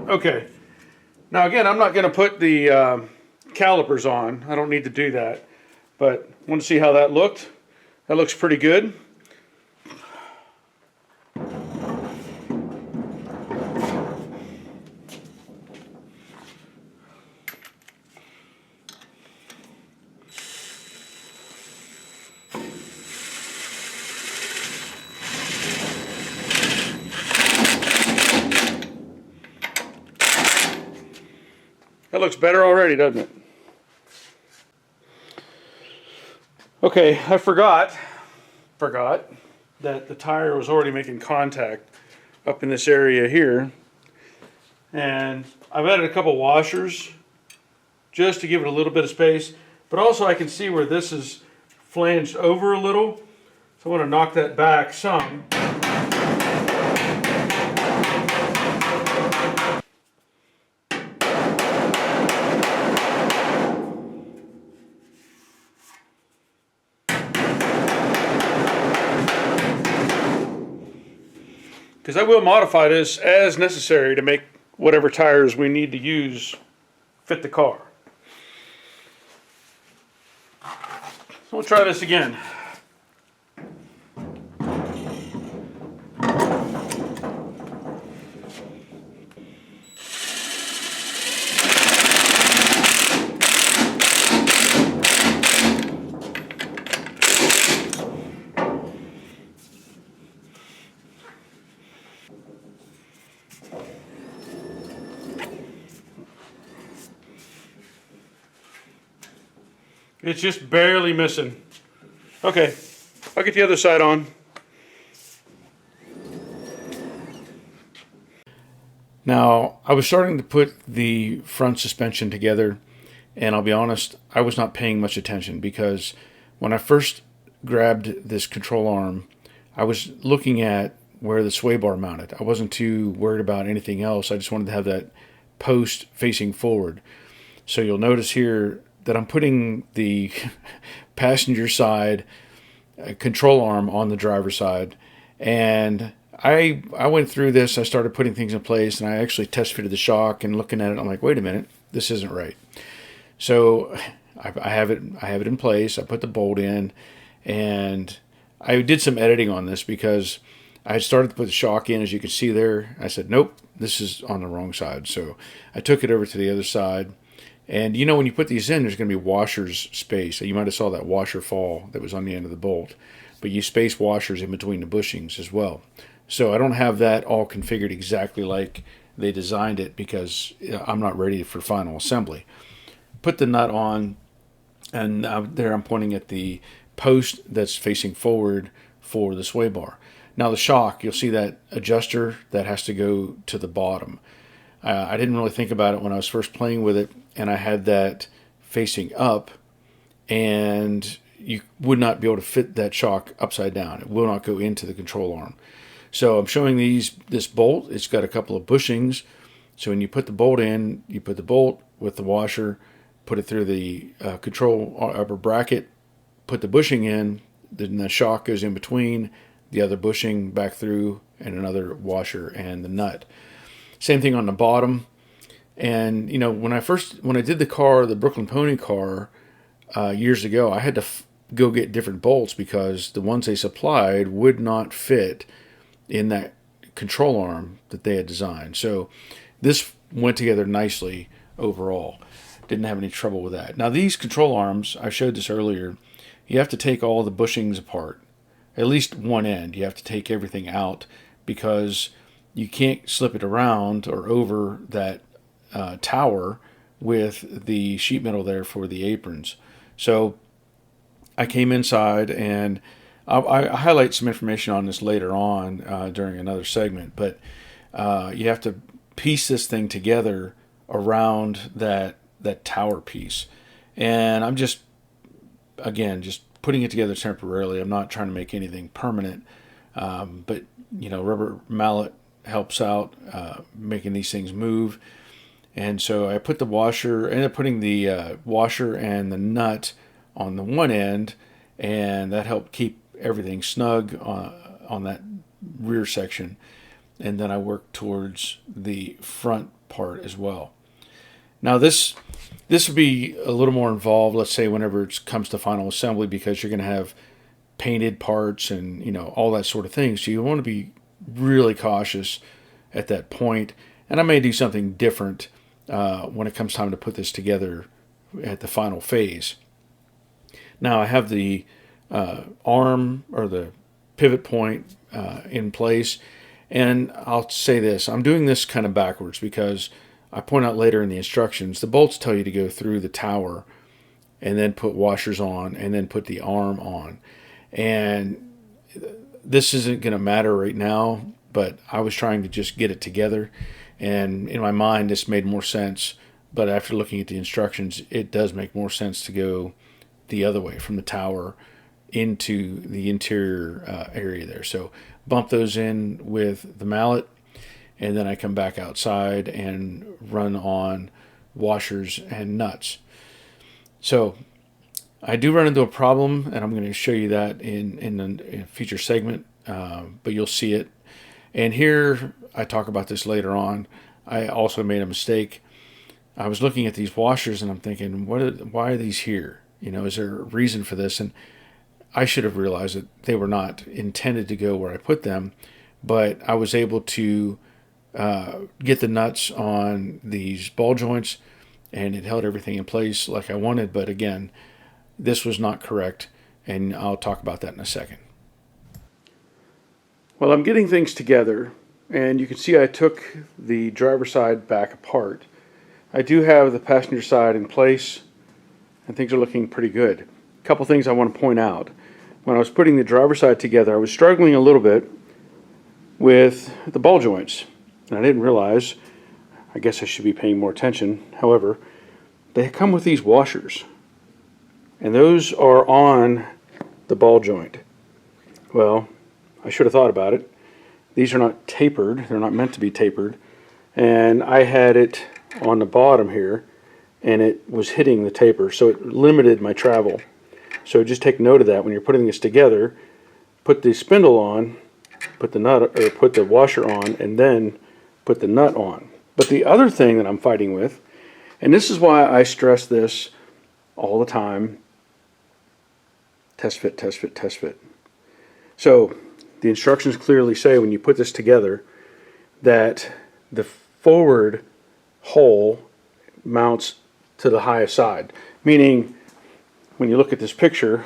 Okay. Now again, I'm not going to put the calipers on. I don't need to do that. But I want to see how that looked. That looks pretty good. That looks better already, doesn't it? Okay, I forgot that the tire was already making contact up in this area here. And I've added a couple washers just to give it a little bit of space. But also I can see where this is flanged over a little. So I want to knock that back some. Because I will modify this as necessary to make whatever tires we need to use fit the car. So we'll try this again. It's just barely missing. Okay, I'll get the other side on. Now, I was starting to put the front suspension together, and I'll be honest, I was not paying much attention because when I first grabbed this control arm, I was looking at where the sway bar mounted. I wasn't too worried about anything else. I just wanted to have that post facing forward. So you'll notice here that I'm putting the passenger side control arm on the driver's side, and I went through this. I started putting things in place, and I actually test fitted the shock. And looking at it, I'm like, wait a minute, this isn't right. So I have it in place. I put the bolt in, and I did some editing on this because I had started to put the shock in, as you can see there. I said, nope, this is on the wrong side. So I took it over to the other side. And you know, when you put these in, there's going to be washers space. You might have saw that washer fall that was on the end of the bolt. But you space washers in between the bushings as well. So I don't have that all configured exactly like they designed it because I'm not ready for final assembly. Put the nut on, and there I'm pointing at the post that's facing forward for the sway bar. Now the shock, you'll see that adjuster that has to go to the bottom. I didn't really think about it when I was first playing with it, and I had that facing up, and you would not be able to fit that shock upside down. It will not go into the control arm. So I'm showing this bolt. It's got a couple of bushings. So when you put the bolt in, you put the bolt with the washer, put it through the control upper bracket, put the bushing in, then the shock goes in between, the other bushing back through, and another washer and the nut. Same thing on the bottom. And you know, when I did the Brooklyn Pony car years ago, I had to go get different bolts because the ones they supplied would not fit in that control arm that they had designed. So this went together nicely overall. Didn't have any trouble with that. Now these control arms, I showed this earlier, you have to take all the bushings apart. At least one end. You have to take everything out because you can't slip it around or over that tower with the sheet metal there for the aprons. So I came inside, and I highlight some information on this later on during another segment, but you have to piece this thing together around that tower piece. And I'm just putting it together temporarily. I'm not trying to make anything permanent, but you know, rubber mallet helps out making these things move. And so I put the washer, ended up putting the washer and the nut on the one end, and that helped keep everything snug on that rear section. And then I worked towards the front part as well. Now this would be a little more involved, let's say, whenever it comes to final assembly, because you're going to have painted parts and, you know, all that sort of thing. So you want to be really cautious at that point. And I may do something different when it comes time to put this together at the final phase. Now I have the arm or the pivot point in place. And I'll say this, I'm doing this kind of backwards because I point out later in the instructions, the bolts tell you to go through the tower and then put washers on and then put the arm on. And this isn't going to matter right now, but I was trying to just get it together. And in my mind, this made more sense. But after looking at the instructions, it does make more sense to go the other way from the tower into the interior area there. So bump those in with the mallet, and then I come back outside and run on washers and nuts. So I do run into a problem, and I'm going to show you that in a future segment, but you'll see it. And here, I talk about this later on, I also made a mistake. I was looking at these washers, and I'm thinking, why are these here? You know, is there a reason for this? And I should have realized that they were not intended to go where I put them, but I was able to get the nuts on these ball joints, and it held everything in place like I wanted. But again, this was not correct, and I'll talk about that in a second. Well, I'm getting things together, and you can see I took the driver's side back apart. I do have the passenger side in place, and things are looking pretty good. A couple things I want to point out. When I was putting the driver's side together, I was struggling a little bit with the ball joints. And I didn't realize, I guess I should be paying more attention. However, they come with these washers. And those are on the ball joint. Well, I should have thought about it. These are not tapered. They're not meant to be tapered. And I had it on the bottom here, and it was hitting the taper. So it limited my travel. So just take note of that when you're putting this together. Put the spindle on, put the nut or put the washer on, and then put the nut on. But the other thing that I'm fighting with, and this is why I stress this all the time, test fit, test fit, test fit. So the instructions clearly say when you put this together that the forward hole mounts to the highest side, meaning when you look at this picture,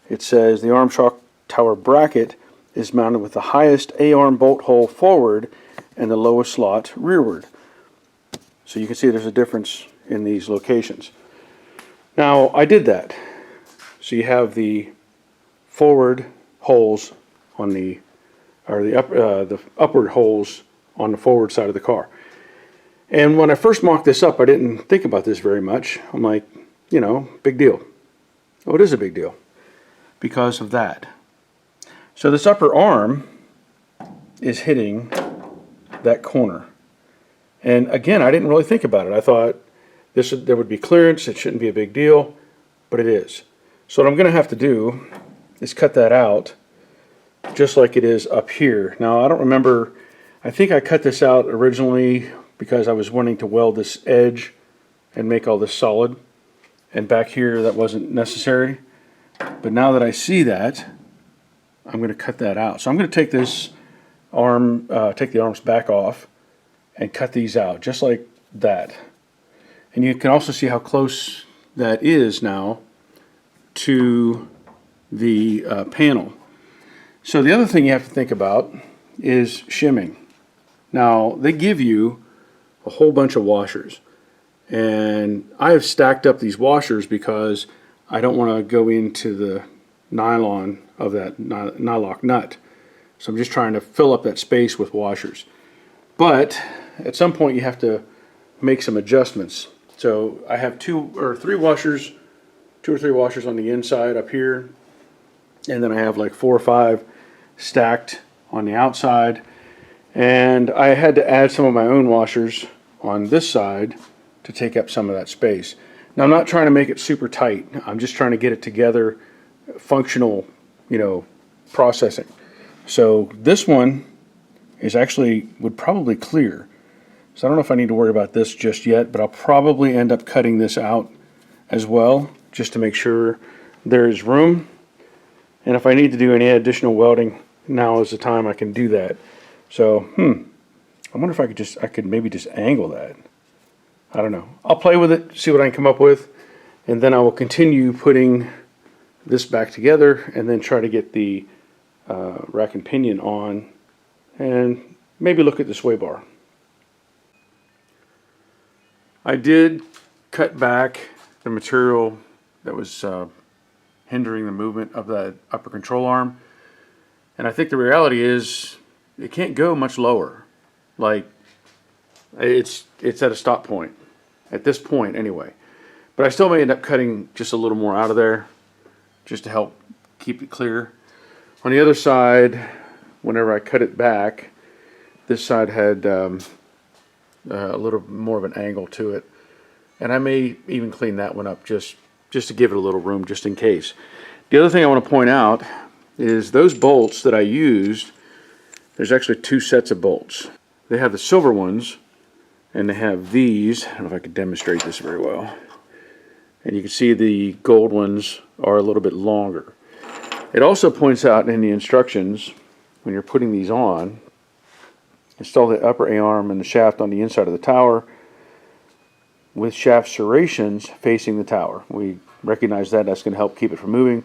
it says the arm shock tower bracket is mounted with the highest A-arm bolt hole forward and the lowest slot rearward. So you can see there's a difference in these locations. Now I did that. So you have the forward holes on the upward holes on the forward side of the car. And when I first mocked this up, I didn't think about this very much. I'm like, you know, big deal. Oh, it is a big deal because of that. So this upper arm is hitting that corner. And again, I didn't really think about it. I thought there would be clearance, it shouldn't be a big deal, but it is. So what I'm going to have to do is cut that out just like it is up here. Now I don't remember, I think I cut this out originally because I was wanting to weld this edge and make all this solid, and back here that wasn't necessary. But now that I see that, I'm going to cut that out. So I'm going to take this arm, take the arms back off and cut these out just like that. And you can also see how close that is now to the panel. So the other thing you have to think about is shimming. Now they give you a whole bunch of washers, and I have stacked up these washers because I don't want to go into the nylon of that nylock nut. So I'm just trying to fill up that space with washers. But at some point you have to make some adjustments. So I have two or three washers on the inside up here, and then I have like 4 or 5 stacked on the outside, and I had to add some of my own washers on this side to take up some of that space. Now I'm not trying to make it super tight, I'm just trying to get it together, functional, you know, processing. So this one is actually would probably clear. So I don't know if I need to worry about this just yet, but I'll probably end up cutting this out as well, just to make sure there's room. And if I need to do any additional welding, now is the time I can do that. So, I wonder if I could maybe just angle that. I don't know. I'll play with it, see what I can come up with, and then I will continue putting this back together and then try to get the rack and pinion on and maybe look at the sway bar. I did cut back the material that was hindering the movement of that upper control arm, and I think the reality is it can't go much lower. Like it's at a stop point at this point anyway, but I still may end up cutting just a little more out of there just to help keep it clear. On the other side, whenever I cut it back, this side had a little more of an angle to it, and I may even clean that one up just to give it a little room, just in case. The other thing I want to point out is those bolts that I used, there's actually 2 sets of bolts. They have the silver ones, and they have these. I don't know if I can demonstrate this very well. And you can see the gold ones are a little bit longer. It also points out in the instructions, when you're putting these on, install the upper A-arm and the shaft on the inside of the tower with shaft serrations facing the tower. We recognize that. That's going to help keep it from moving.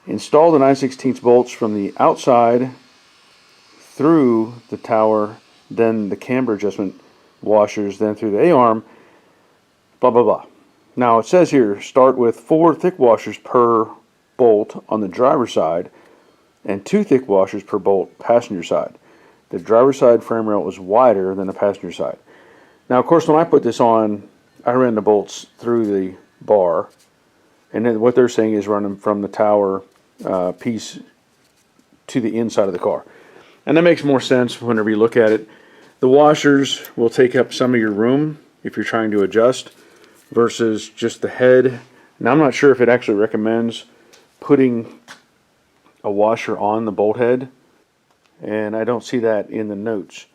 Install the 9/16 bolts from the outside through the tower, then the camber adjustment washers, then through the A-arm, blah blah blah. Now it says here, start with 4 thick washers per bolt on the driver's side and 2 thick washers per bolt passenger side. The driver's side frame rail is wider than the passenger side. Now of course when I put this on, I ran the bolts through the bar, and then what they're saying is run them from the tower piece to the inside of the car. And that makes more sense whenever you look at it. The washers will take up some of your room if you're trying to adjust versus just the head. Now I'm not sure if it actually recommends putting a washer on the bolt head, and I don't see that in the notes.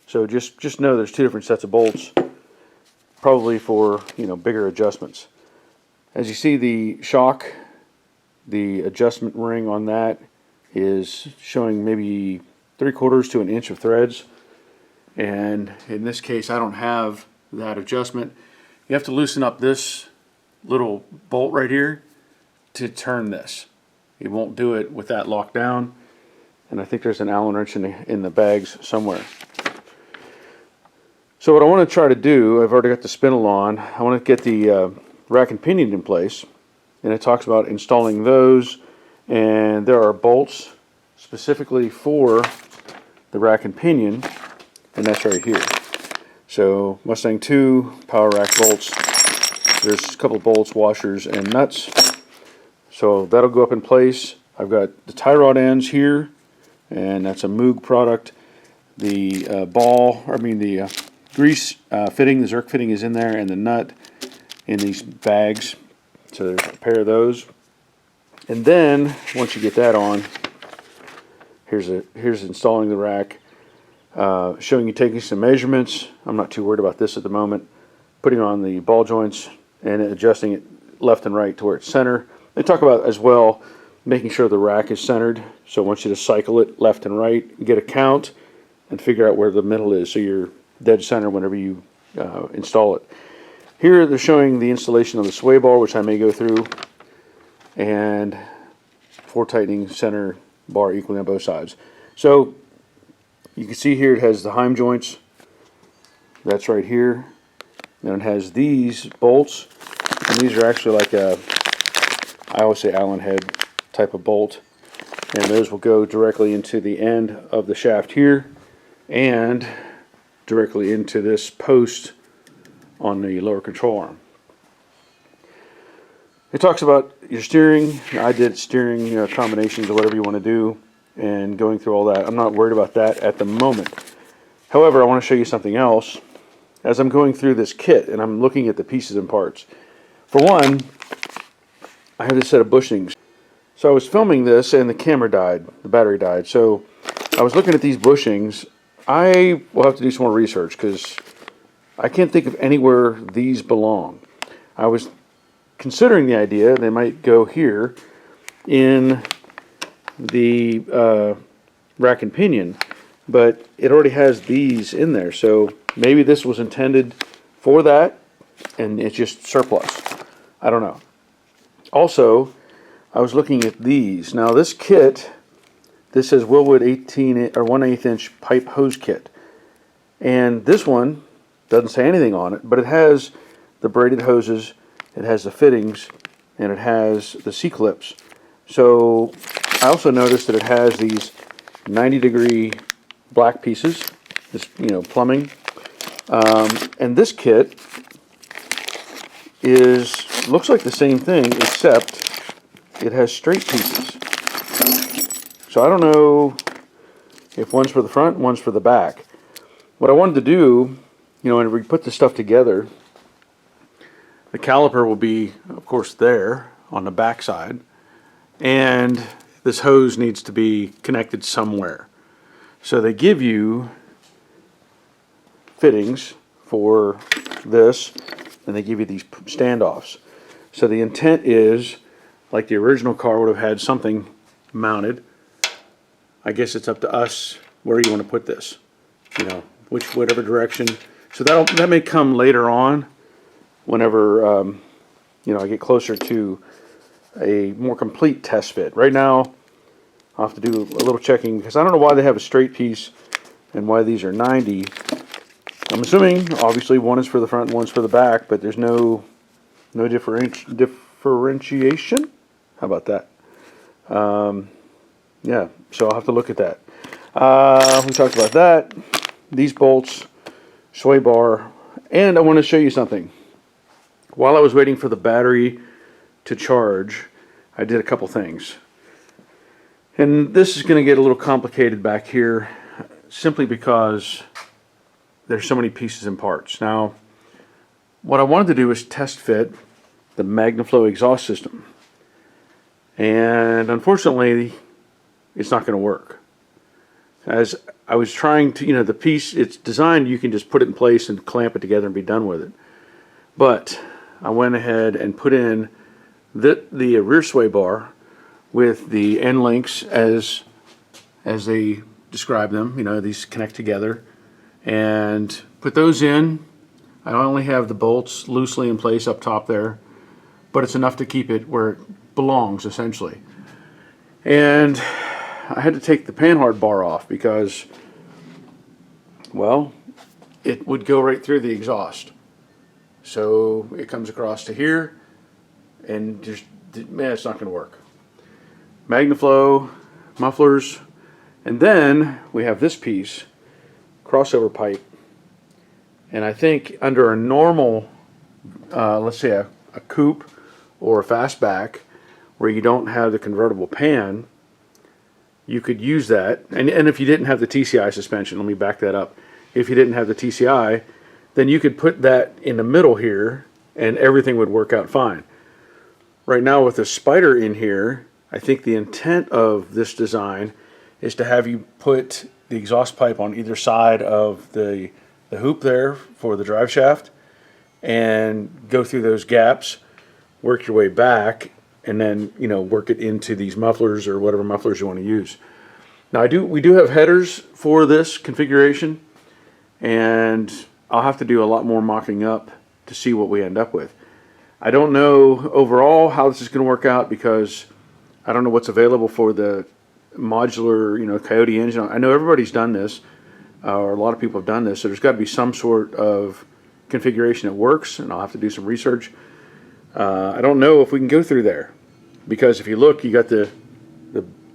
So just know there's 2 different sets of bolts, probably for, you know, bigger adjustments. As you see, the shock, the adjustment ring on that is showing maybe 3/4 to 1 inch of threads, and in this case I don't have that adjustment. You have to loosen up this little bolt right here to turn this. It won't do it with that locked down, and I think there's an Allen wrench in the bags somewhere. So what I want to try to do, I've already got the spindle on, I want to get the rack and pinion in place, and it talks about installing those, and there are bolts specifically for the rack and pinion, and that's right here. So Mustang 2 power rack bolts, there's a couple of bolts, washers, and nuts. So that'll go up in place. I've got the tie rod ends here, and that's a MIG product. The the grease fitting, the Zerk fitting is in there, and the nut in these bags. So there's a pair of those. And then once you get that on, here's installing the rack, showing you taking some measurements. I'm not too worried about this at the moment. Putting on the ball joints and adjusting it left and right to where it's center. They talk about as well making sure the rack is centered. So I want you to cycle it left and right, get a count, and figure out where the middle is so you're dead center whenever you install it. Here they're showing the installation of the sway bar, which I may go through, and 4 tightening center bar equally on both sides. So you can see here it has the Heim joints. That's right here. Then it has these bolts, and these are actually like a, I always say Allen head type of bolt, and those will go directly into the end of the shaft here and directly into this post on the lower control arm. It talks about your steering. I did steering combinations or whatever you want to do, and going through all that. I'm not worried about that at the moment. However, I want to show you something else as I'm going through this kit and I'm looking at the pieces and parts. For one, I have this set of bushings. So I was filming this and the camera died, the battery died. So I was looking at these bushings. I will have to do some more research because I can't think of anywhere these belong. I was considering the idea they might go here in the rack and pinion, but it already has these in there. So maybe this was intended for that and it's just surplus. I don't know. Also, I was looking at these. Now this kit, this says Wilwood 18 or 1/8 inch pipe hose kit. And this one doesn't say anything on it, but it has the braided hoses, it has the fittings, and it has the C-clips. So I also noticed that it has these 90-degree black pieces, this plumbing. And this kit looks like the same thing, except it has straight pieces. So I don't know if one's for the front and one's for the back. What I wanted to do, when we put this stuff together, the caliper will be, of course, there on the back side, and this hose needs to be connected somewhere. So they give you fittings for this, and they give you these standoffs. So the intent is, like the original car would have had something mounted. I guess it's up to us where you want to put this, whatever direction. So that may come later on, whenever I get closer to a more complete test fit. Right now, I'll have to do a little checking because I don't know why they have a straight piece and why these are 90. I'm assuming obviously one is for the front and one's for the back, but there's no differentiation. How about that? Yeah, so I'll have to look at that. We talked about that. These bolts, sway bar, and I want to show you something. While I was waiting for the battery to charge, I did a couple things. And this is going to get a little complicated back here simply because there's so many pieces and parts. Now, what I wanted to do is test fit the MagnaFlow exhaust system. And unfortunately, it's not going to work. As I was trying to, the piece, it's designed, you can just put it in place and clamp it together and be done with it. But I went ahead and put in the rear sway bar with the end links as they describe them. These connect together, and put those in. I only have the bolts loosely in place up top there, but it's enough to keep it where it belongs essentially. And I had to take the panhard bar off because, well, it would go right through the exhaust. So it comes across to here, and just, man, it's not going to work. MagnaFlow, mufflers, and then we have this piece, crossover pipe. And I think under a normal, let's say a coupe or a fastback, where you don't have the convertible pan, you could use that. And if you didn't have the TCI suspension, let me back that up. If you didn't have the TCI, then you could put that in the middle here and everything would work out fine. Right now with the spider in here, I think the intent of this design is to have you put the exhaust pipe on either side of the hoop there for the drive shaft and go through those gaps, work your way back, and then, you know, work it into these mufflers or whatever mufflers you want to use. Now we do have headers for this configuration, and I'll have to do a lot more mocking up to see what we end up with. I don't know overall how this is going to work out because I don't know what's available for the modular, you know, Coyote engine. I know everybody's done this, or a lot of people have done this, so there's got to be some sort of configuration that works, and I'll have to do some research. I don't know if we can go through there, because if you look, you got the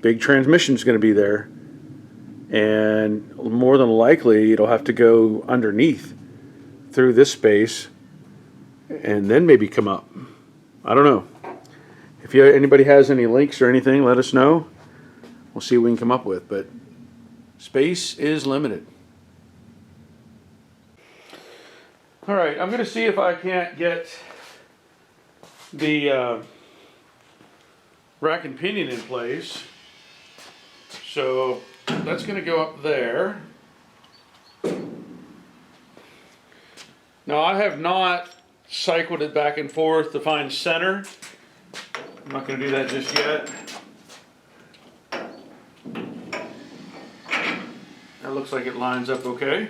big transmission is going to be there, and more than likely it'll have to go underneath through this space and then maybe come up. I don't know. If anybody has any links or anything, let us know. We'll see what we can come up with, but space is limited. All right, I'm going to see if I can't get the rack and pinion in place. So that's going to go up there. Now I have not cycled it back and forth to find center. I'm not going to do that just yet. That looks like it lines up okay.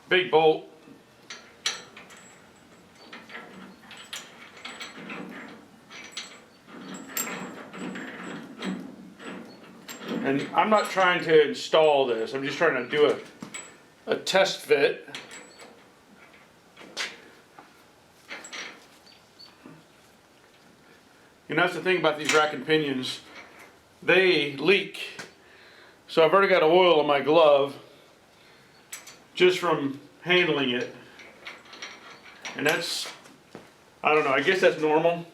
Big bolt. And I'm not trying to install this, I'm just trying to do a test fit. And that's the thing about these rack and pinions, they leak. So I've already got oil on my glove just from handling it. And that's, I don't know, I guess that's normal.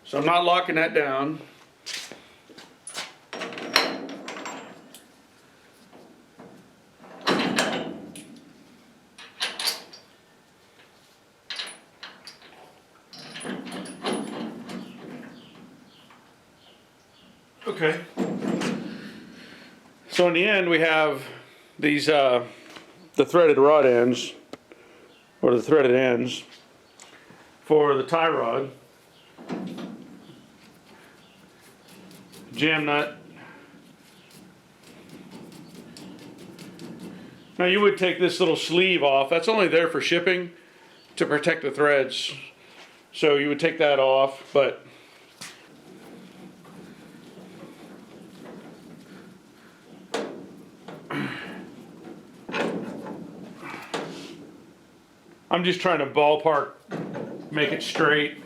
So I'm not locking that down. Okay. So in the end we have these the threaded rod ends, or the threaded ends for the tie rod. Jam nut. Now you would take this little sleeve off. That's only there for shipping to protect the threads. So you would take that off, but I'm just trying to ballpark, make it straight.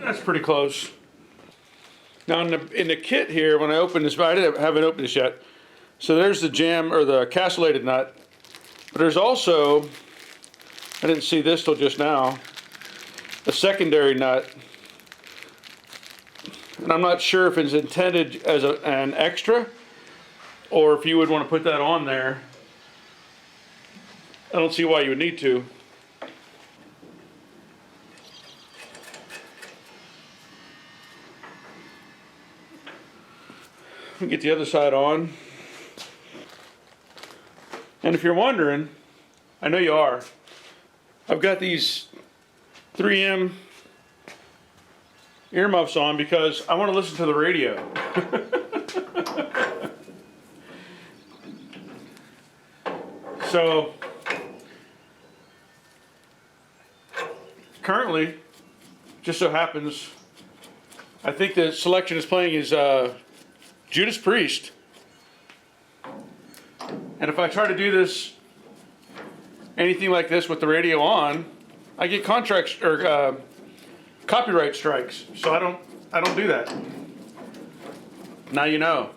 That's pretty close. Now in the kit here, when I open this, I haven't opened this yet. So there's the jam, or the castellated nut. But there's also, I didn't see this till just now, a secondary nut. And I'm not sure if it's intended as an extra, or if you would want to put that on there. I don't see why you would need to. Get the other side on. And if you're wondering, I know you are, I've got these 3M earmuffs on because I want to listen to the radio. So currently, just so happens, I think the selection is playing is Judas Priest. And if I try to do this, anything like this with the radio on, I get contracts or copyright strikes. So I don't do that. Now you know.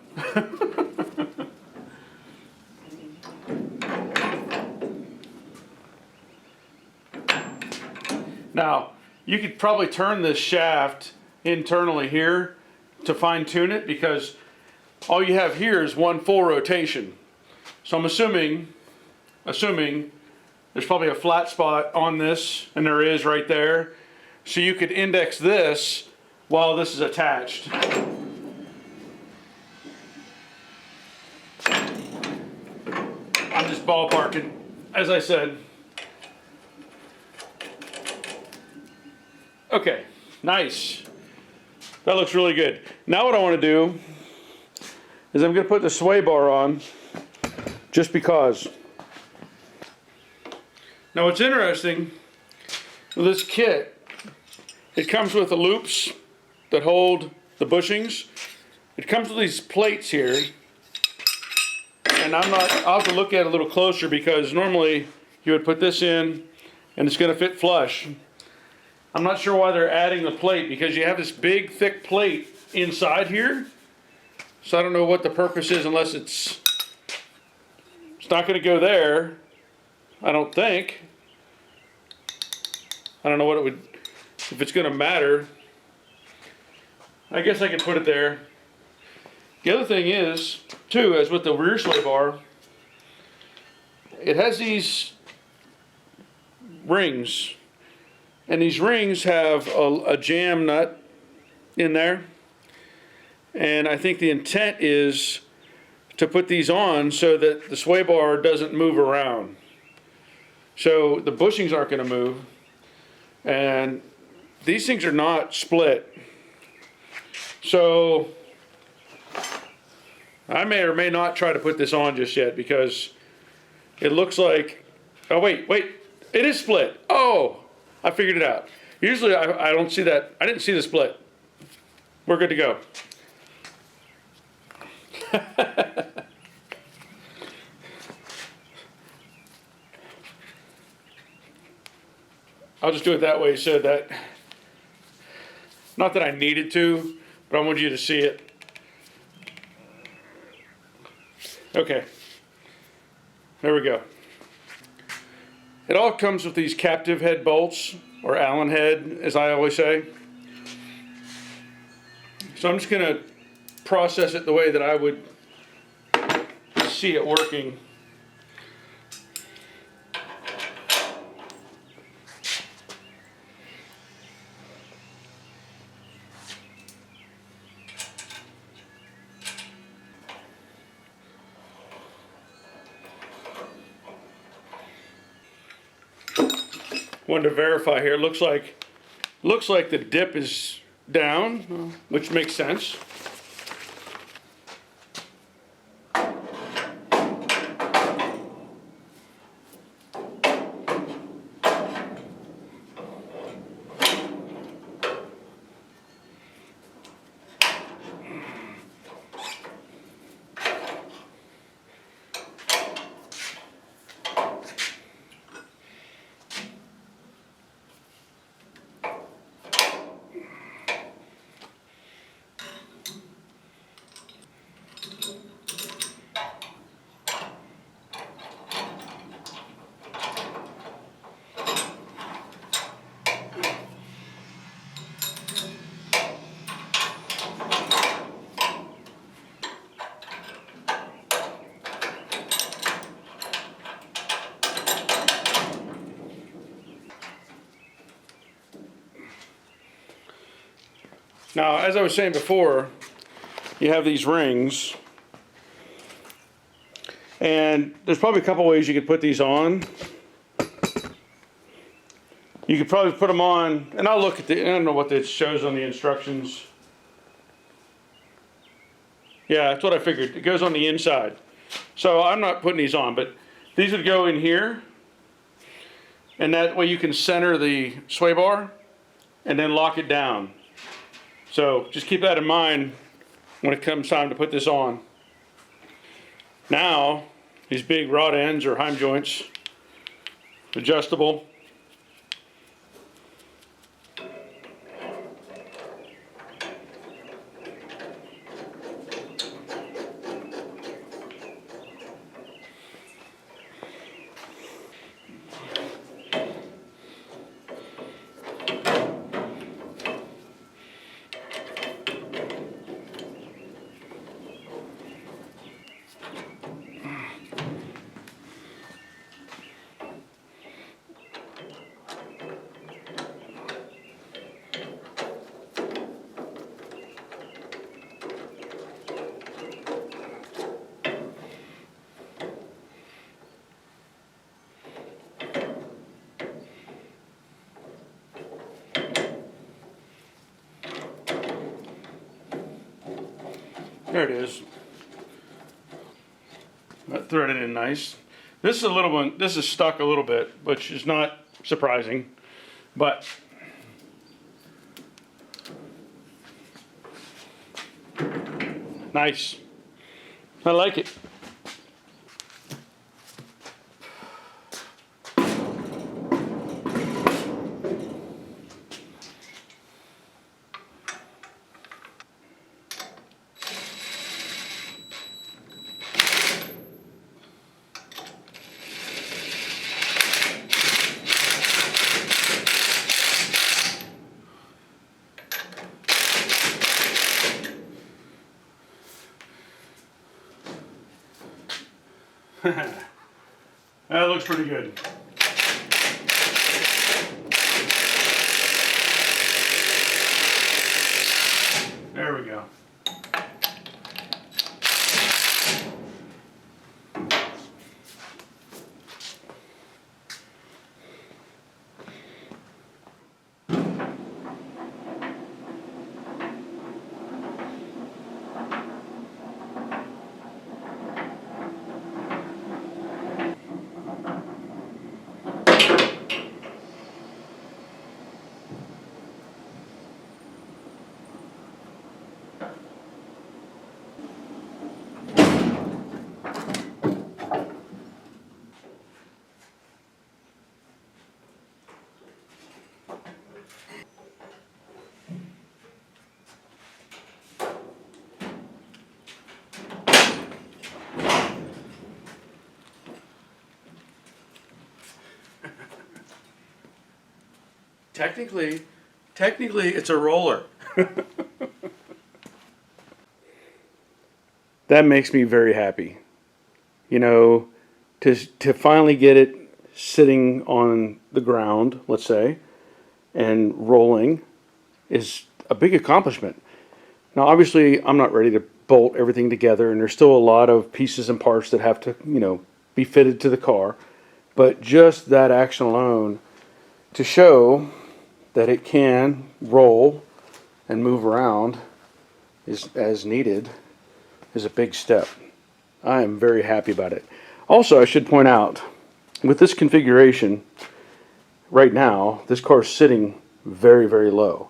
Now, you could probably turn this shaft internally here to fine tune it because all you have here is one full rotation. So I'm assuming there's probably a flat spot on this, and there is right there. So you could index this while this is attached. I'm just ballparking, as I said. Okay, nice. That looks really good. Now what I want to do is I'm going to put the sway bar on just because. Now what's interesting with this kit, it comes with the loops that hold the bushings. It comes with these plates here, and I'll have to look at it a little closer because normally you would put this in and it's going to fit flush. I'm not sure why they're adding the plate because you have this big thick plate inside here. So I don't know what the purpose is unless it's not going to go there. I don't think. I don't know what it would, if it's going to matter. I guess I could put it there. The other thing is, too, as with the rear sway bar, it has these rings. And these rings have a jam nut in there. And I think the intent is to put these on so that the sway bar doesn't move around. So the bushings aren't going to move. And these things are not split. So I may or may not try to put this on just yet because it looks like, oh wait, it is split. Oh, I figured it out. Usually I don't see that. I didn't see the split. We're good to go. I'll just do it that way so that, not that I needed to, but I want you to see it. Okay, there we go. It all comes with these captive head bolts, or Allen head, as I always say. So I'm just going to process it the way that I would see it working. Wanted to verify here. Looks like the dip is down, which makes sense. Now, as I was saying before, you have these rings, and there's probably a couple ways you could put these on. You could probably put them on, and I'll look at I don't know what it shows on the instructions. Yeah, that's what I figured. It goes on the inside. So I'm not putting these on, but these would go in here. And that way you can center the sway bar and then lock it down. So just keep that in mind when it comes time to put this on. Now, these big rod ends or heim joints, adjustable. There it is. That threaded in nice. This is a little one. This is stuck a little bit, which is not surprising, but nice. I like it. That looks pretty good. There we go. Technically, it's a roller. That makes me very happy. You know, to finally get it sitting on the ground, let's say, and rolling is a big accomplishment. Now, obviously, I'm not ready to bolt everything together, and there's still a lot of pieces and parts that have to, you know, be fitted to the car. But just that action alone to show that it can roll and move around as needed is a big step. I am very happy about it. Also, I should point out, with this configuration, right now, this car is sitting very, very low.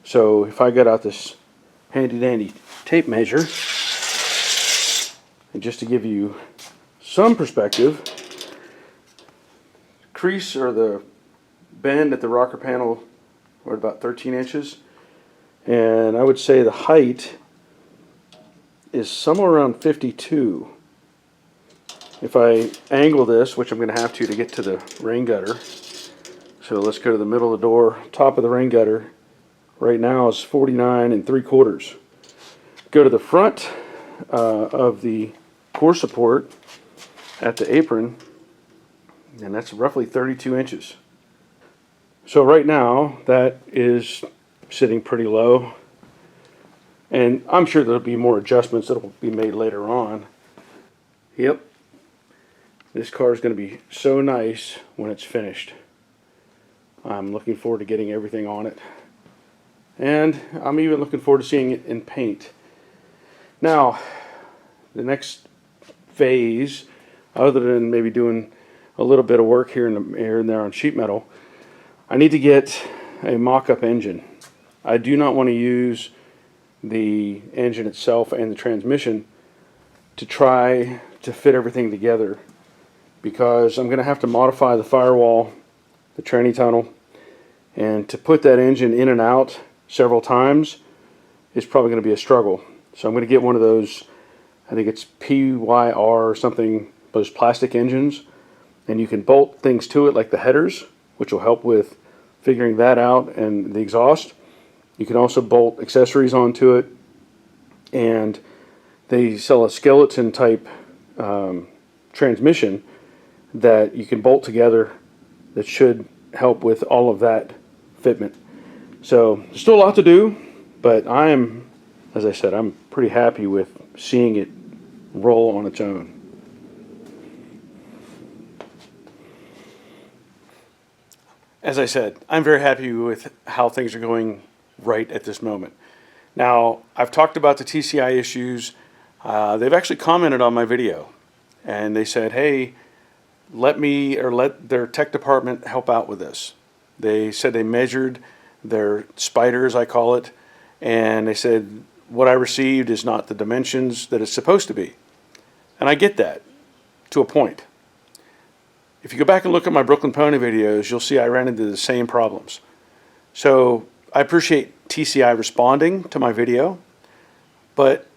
So if I got out this handy dandy tape measure, and just to give you some perspective, crease or the bend at the rocker panel, we're at about 13 inches, and I would say the height is somewhere around 52. If I angle this, which I'm going to have to get to the rain gutter, so let's go to the middle of the door, top of the rain gutter, right now is 49 3/4. Go to the front of the core support at the apron, and that's roughly 32 inches. So right now, that is sitting pretty low. And I'm sure there'll be more adjustments that will be made later on. Yep. This car is going to be so nice when it's finished. I'm looking forward to getting everything on it. And I'm even looking forward to seeing it in paint. Now, the next phase, other than maybe doing a little bit of work here and there on sheet metal, I need to get a mock-up engine. I do not want to use the engine itself and the transmission to try to fit everything together, because I'm going to have to modify the firewall, the tranny tunnel, and to put that engine in and out several times is probably going to be a struggle. So I'm going to get one of those, I think it's PYR or something, those plastic engines, and you can bolt things to it like the headers, which will help with figuring that out, and the exhaust. You can also bolt accessories onto it, and they sell a skeleton type transmission that you can bolt together that should help with all of that fitment. So there's still a lot to do, but I am, as I said, I'm pretty happy with seeing it roll on its own. As I said, I'm very happy with how things are going right at this moment. Now, I've talked about the TCI issues. They've actually commented on my video, and they said, hey, let their tech department help out with this. They said they measured their spiders, I call it, and they said what I received is not the dimensions that it's supposed to be. And I get that to a point. If you go back and look at my Brooklyn Pony videos, you'll see I ran into the same problems. So I appreciate TCI responding to my video, but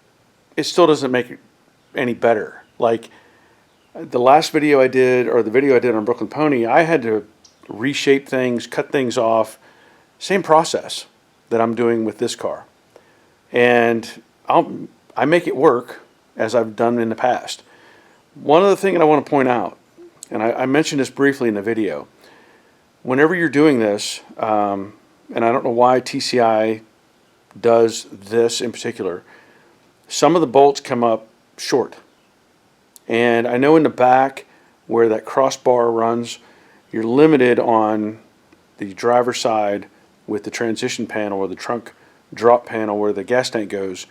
it still doesn't make it any better. Like the last video I did, or the video I did on Brooklyn Pony, I had to reshape things, cut things off. Same process that I'm doing with this car. And I make it work as I've done in the past. One other thing that I want to point out, and I mentioned this briefly in the video, whenever you're doing this, and I don't know why TCI does this in particular, some of the bolts come up short. And I know in the back where that crossbar runs, you're limited on the driver's side with the transition panel or the trunk drop panel where the gas tank goes,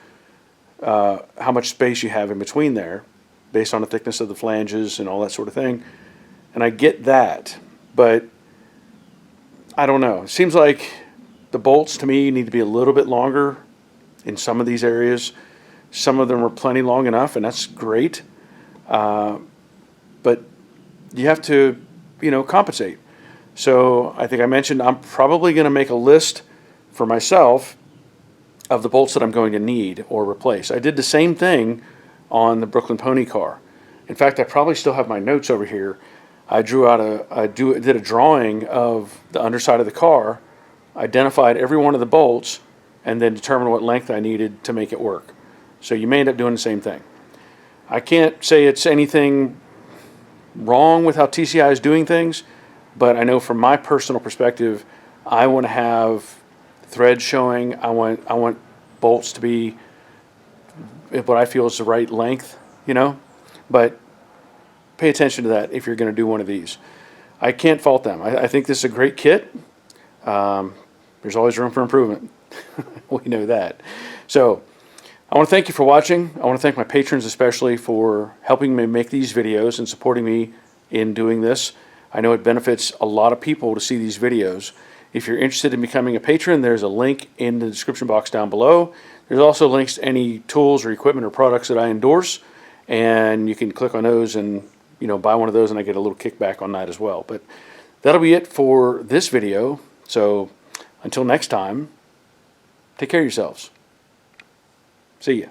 how much space you have in between there based on the thickness of the flanges and all that sort of thing. And I get that, but I don't know. It seems like the bolts to me need to be a little bit longer in some of these areas. Some of them are plenty long enough, and that's great. But you have to, compensate. So I think I mentioned I'm probably going to make a list for myself of the bolts that I'm going to need or replace. I did the same thing on the Brooklyn Pony car. In fact, I probably still have my notes over here. I did a drawing of the underside of the car, identified every one of the bolts, and then determined what length I needed to make it work. So you may end up doing the same thing. I can't say it's anything wrong with how TCI is doing things, but I know from my personal perspective, I want to have threads showing. I want bolts to be what I feel is the right length, But pay attention to that if you're going to do one of these. I can't fault them. I think this is a great kit. There's always room for improvement. We know that. So I want to thank you for watching. I want to thank my patrons especially for helping me make these videos and supporting me in doing this. I know it benefits a lot of people to see these videos. If you're interested in becoming a patron, there's a link in the description box down below. There's also links to any tools or equipment or products that I endorse, and you can click on those and buy one of those, and I get a little kickback on that as well. But that'll be it for this video. So until next time, take care of yourselves. See ya.